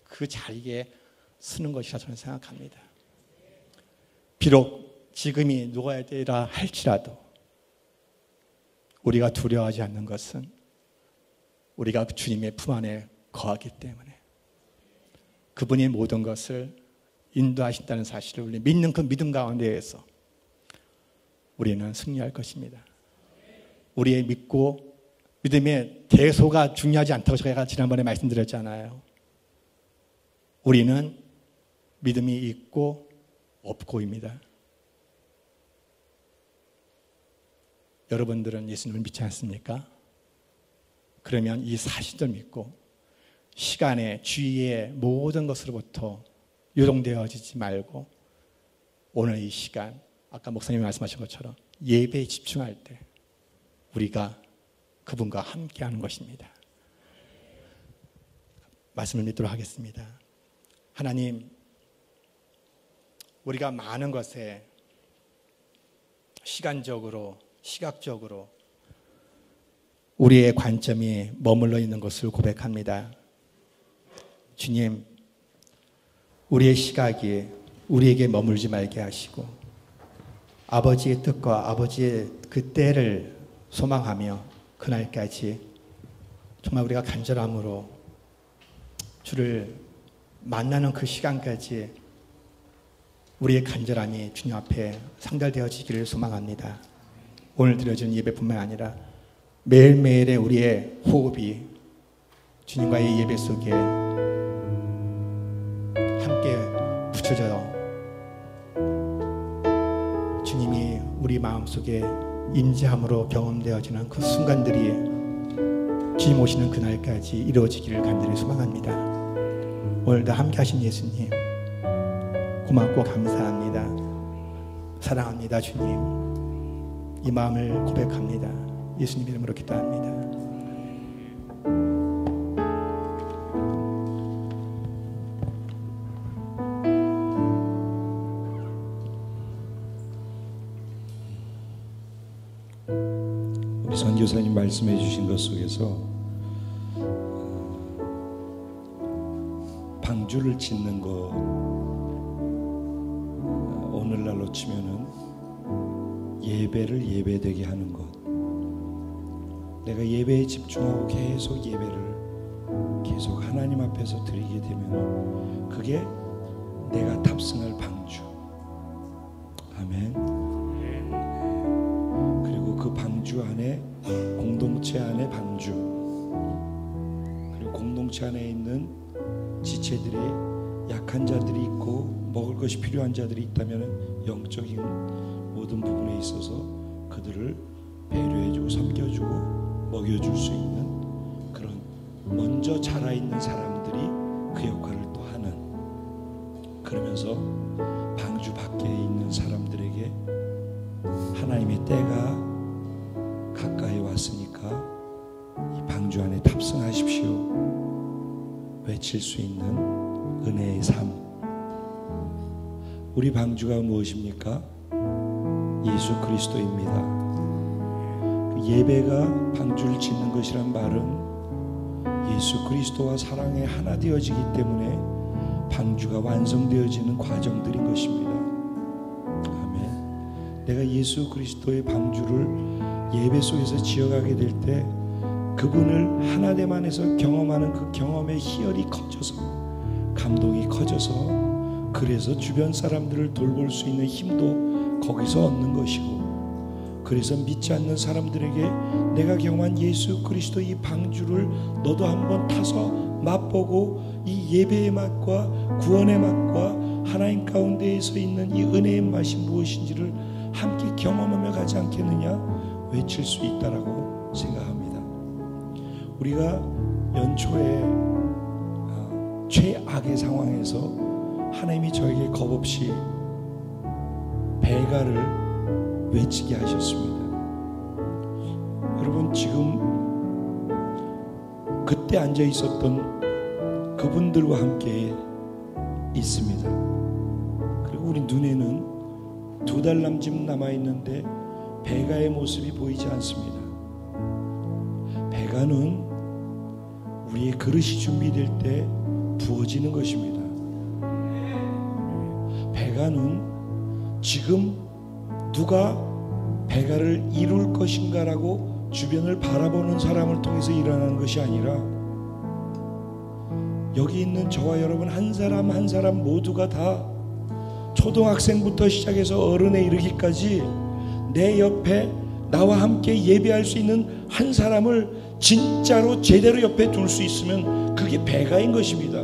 그 자리에 서는 것이라 저는 생각합니다. 비록 지금이 누워야 되라 할지라도 우리가 두려워하지 않는 것은 우리가 주님의 품 안에 거하기 때문에 그분이 모든 것을 인도하신다는 사실을 우리 믿는 그 믿음 가운데에서 우리는 승리할 것입니다. 우리의 믿음의 대소가 중요하지 않다고 제가 지난번에 말씀드렸잖아요. 우리는 믿음이 있고 없고입니다. 여러분들은 예수님을 믿지 않습니까? 그러면 이 사실을 믿고 시간의 주위의 모든 것으로부터 요동되어지지 말고 오늘 이 시간, 아까 목사님이 말씀하신 것처럼 예배에 집중할 때 우리가 그분과 함께하는 것입니다. 말씀을 믿도록 하겠습니다. 하나님, 우리가 많은 것에 시간적으로, 시각적으로 우리의 관점이 머물러 있는 것을 고백합니다. 주님, 우리의 시각이 우리에게 머물지 말게 하시고 아버지의 뜻과 아버지의 그 때를 소망하며 그날까지 정말 우리가 간절함으로 주를 만나는 그 시간까지 우리의 간절함이 주님 앞에 상달되어지기를 소망합니다. 오늘 드려진 예배뿐만 아니라 매일매일의 우리의 호흡이 주님과의 예배 속에 함께 붙여져 주님이 우리 마음속에 임재함으로 경험되어지는 그 순간들이 주님 오시는 그날까지 이루어지기를 간절히 소망합니다. 오늘도 함께 하신 예수님 고맙고 감사합니다. 사랑합니다. 주님, 이 마음을 고백합니다. 예수님 이름으로 기도합니다. 우리 선교사님 말씀해 주신 것 속에서 방주를 짓는 것, 오늘날로 치면은 예배를 예배되게 하는 것, 내가 예배에 집중하고 계속 예배를 계속 하나님 앞에서 드리게 되면 그게 내가 탑승할 방주. 아멘. 그리고 그 방주 안에 공동체 안에 방주, 그리고 공동체 안에 있는 지체들의 약한 자들이 있고 먹을 것이 필요한 자들이 있다면 영적인 모든 부분에 있어서 그들을 배려해주고 섬겨주고 먹여줄 수 있는 그런 먼저 자라 있는 사람들이 그 역할을 또 하는, 그러면서 방주 밖에 있는 사람들에게 하나님의 때가 가까이 왔으니까 이 방주 안에 탑승하십시오 외칠 수 있는 은혜의 삶. 우리 방주가 무엇입니까? 예수 그리스도입니다. 그 예배가 방주를 짓는 것이란 말은 예수 그리스도와 사랑에 하나 되어지기 때문에 방주가 완성되어지는 과정들인 것입니다. 아멘. 내가 예수 그리스도의 방주를 예배 속에서 지어가게 될 때 그분을 하나됨 안에서 경험하는 그 경험의 희열이 커져서, 감동이 커져서, 그래서 주변 사람들을 돌볼 수 있는 힘도 거기서 얻는 것이고, 그래서 믿지 않는 사람들에게 내가 경험한 예수 그리스도 이 방주를 너도 한번 타서 맛보고 이 예배의 맛과 구원의 맛과 하나님 가운데에서 있는 이 은혜의 맛이 무엇인지를 함께 경험하며 가지 않겠느냐 외칠 수 있다라고 생각합니다. 우리가 연초에 최악의 상황에서 하나님이 저에게 겁없이 배가를 외치게 하셨습니다. 여러분, 지금 그때 앉아 있었던 그분들과 함께 있습니다. 그리고 우리 눈에는 2달 남짓 남아 있는데 배가의 모습이 보이지 않습니다. 배가는 우리의 그릇이 준비될 때 부어지는 것입니다. 배가는 지금 누가 배가를 이룰 것인가라고 주변을 바라보는 사람을 통해서 일어나는 것이 아니라 여기 있는 저와 여러분 한 사람 한 사람 모두가 다 초등학생부터 시작해서 어른에 이르기까지 내 옆에 나와 함께 예배할 수 있는 한 사람을 진짜로 제대로 옆에 둘 수 있으면 그게 배가인 것입니다.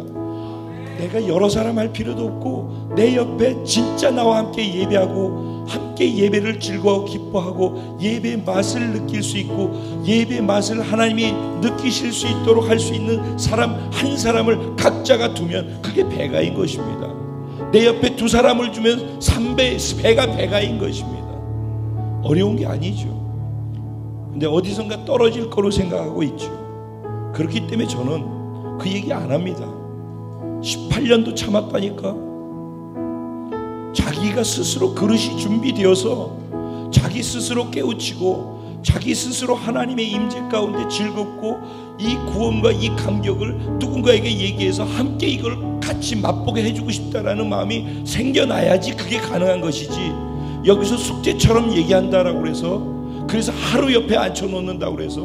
내가 여러 사람 할 필요도 없고 내 옆에 진짜 나와 함께 예배하고 함께 예배를 즐거워 기뻐하고 예배의 맛을 느낄 수 있고 예배의 맛을 하나님이 느끼실 수 있도록 할 수 있는 사람 한 사람을 각자가 두면 그게 배가인 것입니다. 내 옆에 2 사람을 두면 3배 배가 배가인 것입니다. 어려운 게 아니죠. 근데 어디선가 떨어질 거로 생각하고 있죠. 그렇기 때문에 저는 그 얘기 안 합니다. 18년도 참았다니까. 자기가 스스로 그릇이 준비되어서 자기 스스로 깨우치고 자기 스스로 하나님의 임재 가운데 즐겁고 이 구원과 이 감격을 누군가에게 얘기해서 함께 이걸 같이 맛보게 해주고 싶다라는 마음이 생겨나야지 그게 가능한 것이지, 여기서 숙제처럼 얘기한다라고 그래서 하루 옆에 앉혀놓는다고 해서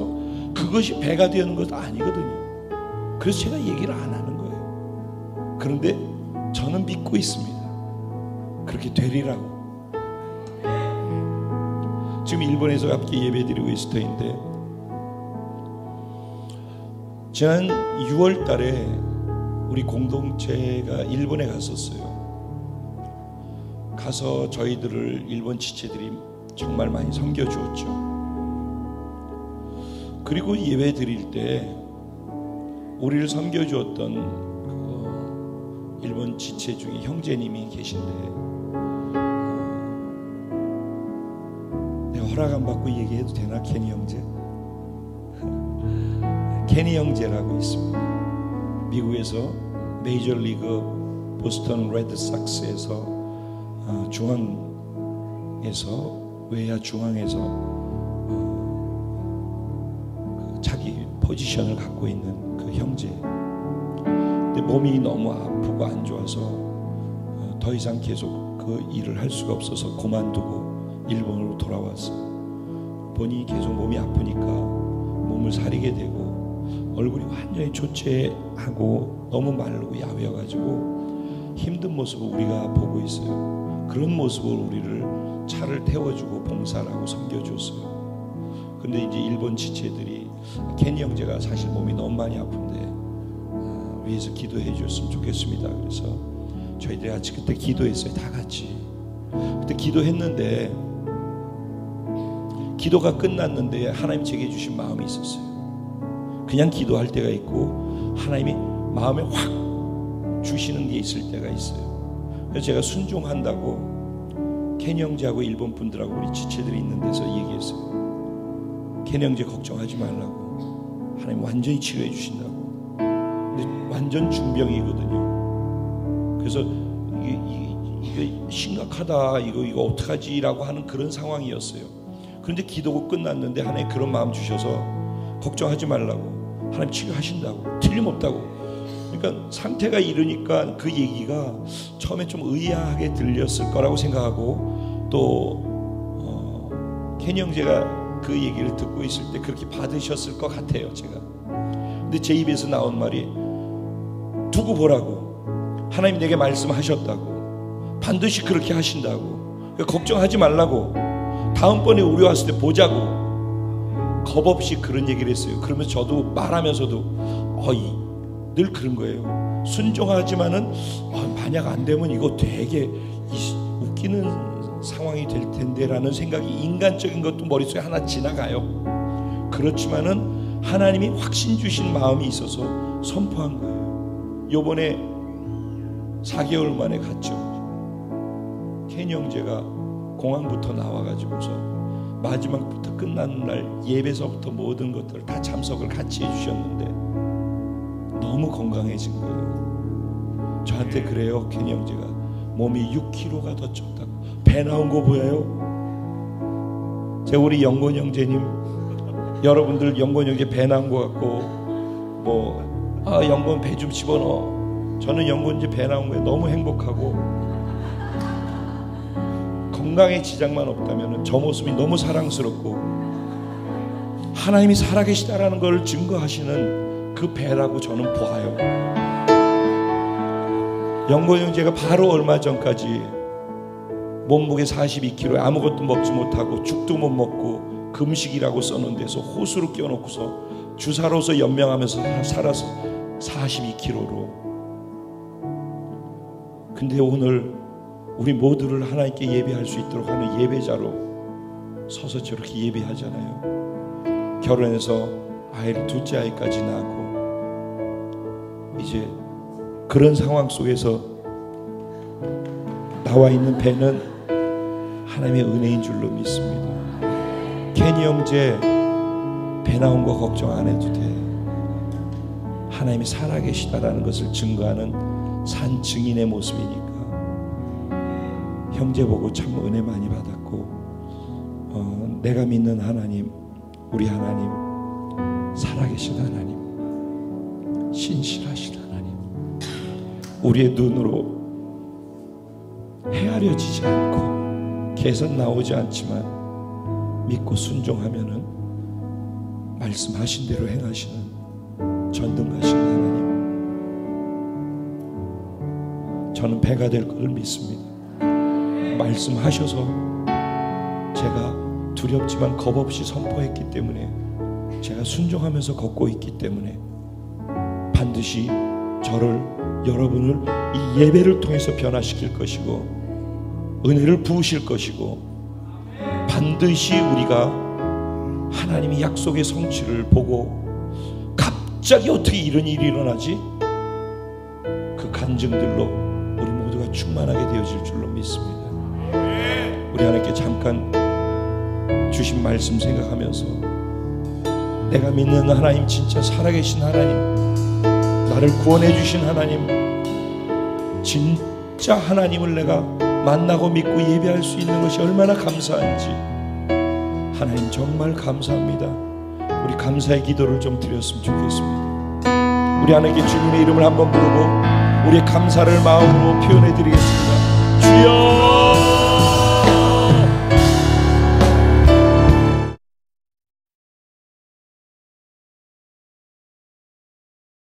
그것이 배가 되는 것도 아니거든요. 그래서 제가 얘기를 안 하는 거예요. 그런데 저는 믿고 있습니다. 그렇게 되리라고. 지금 일본에서 함께 예배드리고 있을 터인데 지난 6월 달에 우리 공동체가 일본에 갔었어요. 가서 저희들을 일본 지체들이 정말 많이 섬겨주었죠. 그리고 예배 드릴 때 우리를 섬겨주었던 그 일본 지체 중에 형제님이 계신데 내가 허락 안 받고 얘기해도 되나? 케니 형제? 케니 형제라고 있습니다. 미국에서 메이저리그 보스턴 레드삭스에서 중앙에서 외야 중앙에서 자기 포지션을 갖고 있는 그 형제. 근데 몸이 너무 아프고 안 좋아서 더 이상 계속 그 일을 할 수가 없어서 그만두고 일본으로 돌아왔어요. 보니 계속 몸이 아프니까 몸을 사리게 되고 얼굴이 완전히 초췌하고 너무 마르고 야위어가지고 힘든 모습을 우리가 보고 있어요. 그런 모습을 우리를 차를 태워주고 봉사를 하고 섬겨줬어요. 근데 이제 일본 지체들이 케니 형제가 사실 몸이 너무 많이 아픈데 위해서 기도해 줬으면 좋겠습니다. 그래서 저희들이 같이 그때 기도했어요. 다 같이. 그때 기도했는데 기도가 끝났는데 하나님 제게 주신 마음이 있었어요. 그냥 기도할 때가 있고 하나님이 마음에 확 주시는 게 있을 때가 있어요. 그래서 제가 순종한다고 켄 형제하고 일본 분들하고 우리 지체들이 있는 데서 얘기했어요. 켄 형제 걱정하지 말라고, 하나님 완전히 치료해 주신다고. 근데 완전 중병이거든요. 그래서 이게 심각하다, 이거 어떡하지라고 하는 그런 상황이었어요. 그런데 기도가 끝났는데 하나님 그런 마음 주셔서 걱정하지 말라고, 하나님 치료하신다고, 틀림없다고. 그러니까 상태가 이러니까 그 얘기가 처음에 좀 의아하게 들렸을 거라고 생각하고, 또 켄 형제가 그 얘기를 듣고 있을 때 그렇게 받으셨을 것 같아요, 제가. 근데 제 입에서 나온 말이 두고 보라고, 하나님 내게 말씀하셨다고, 반드시 그렇게 하신다고, 그러니까 걱정하지 말라고, 다음번에 우리 왔을 때 보자고. 겁없이 그런 얘기를 했어요. 그러면서 저도 말하면서도 늘 그런 거예요. 순종하지만은 만약 안 되면 이거 되게 웃기는 상황이 될 텐데라는 생각이, 인간적인 것도 머릿속에 하나 지나가요. 그렇지만은 하나님이 확신 주신 마음이 있어서 선포한 거예요. 요번에 4개월 만에 갔죠. 켄 형제가 공항부터 나와가지고서 마지막부터 끝나는 날 예배서부터 모든 것들을 다 참석을 같이 해주셨는데 너무 건강해진 거예요. 저한테 그래요. 켄 형제가 몸이 6kg가 더 쪘다고. 배 나온 거 보여요? 제가 우리 영곤 형제님, 여러분들 영곤 형제 배 나온 거 같고 영곤 배 좀 집어넣어. 저는 영곤 이제 배 나온 거에 너무 행복하고, 건강에 지장만 없다면 저 모습이 너무 사랑스럽고 하나님이 살아계시다라는 걸 증거하시는 그 배라고 저는 보아요. 영곤 형제가 바로 얼마 전까지 몸무게 42kg에 아무것도 먹지 못하고 죽도 못 먹고 금식이라고 써놓은 데서 호수를 끼워놓고서 주사로서 연명하면서 살아서 42kg로. 근데 오늘 우리 모두를 하나님께 예배할 수 있도록 하는 예배자로 서서 저렇게 예배하잖아요. 결혼해서 아이를 둘째 아이까지 낳고 이제 그런 상황 속에서 나와 있는 배는 하나님의 은혜인 줄로 믿습니다. 켄 형제 배 나온 거 걱정 안 해도 돼. 하나님이 살아계시다라는 것을 증거하는 산 증인의 모습이니까 형제 보고 참 은혜 많이 받았고, 내가 믿는 하나님, 우리 하나님, 살아계신 하나님, 신실하신 하나님, 우리의 눈으로 헤아려지지 않고 개선 나오지 않지만 믿고 순종하면은 말씀하신 대로 행하시는 전능하신 하나님, 저는 배가 될 것을 믿습니다. 말씀하셔서 제가 두렵지만 겁없이 선포했기 때문에, 제가 순종하면서 걷고 있기 때문에 반드시 저를, 여러분을 이 예배를 통해서 변화시킬 것이고 은혜를 부으실 것이고, 반드시 우리가 하나님의 약속의 성취를 보고, 갑자기 어떻게 이런 일이 일어나지? 그 간증들로 우리 모두가 충만하게 되어질 줄로 믿습니다. 우리 하나님께 잠깐 주신 말씀 생각하면서, 내가 믿는 하나님, 진짜 살아계신 하나님, 나를 구원해 주신 하나님, 진짜 하나님을 내가 만나고 믿고 예배할 수 있는 것이 얼마나 감사한지, 하나님 정말 감사합니다. 우리 감사의 기도를 좀 드렸으면 좋겠습니다. 우리 하나님께 주님의 이름을 한번 부르고 우리의 감사를 마음으로 표현해 드리겠습니다. 주여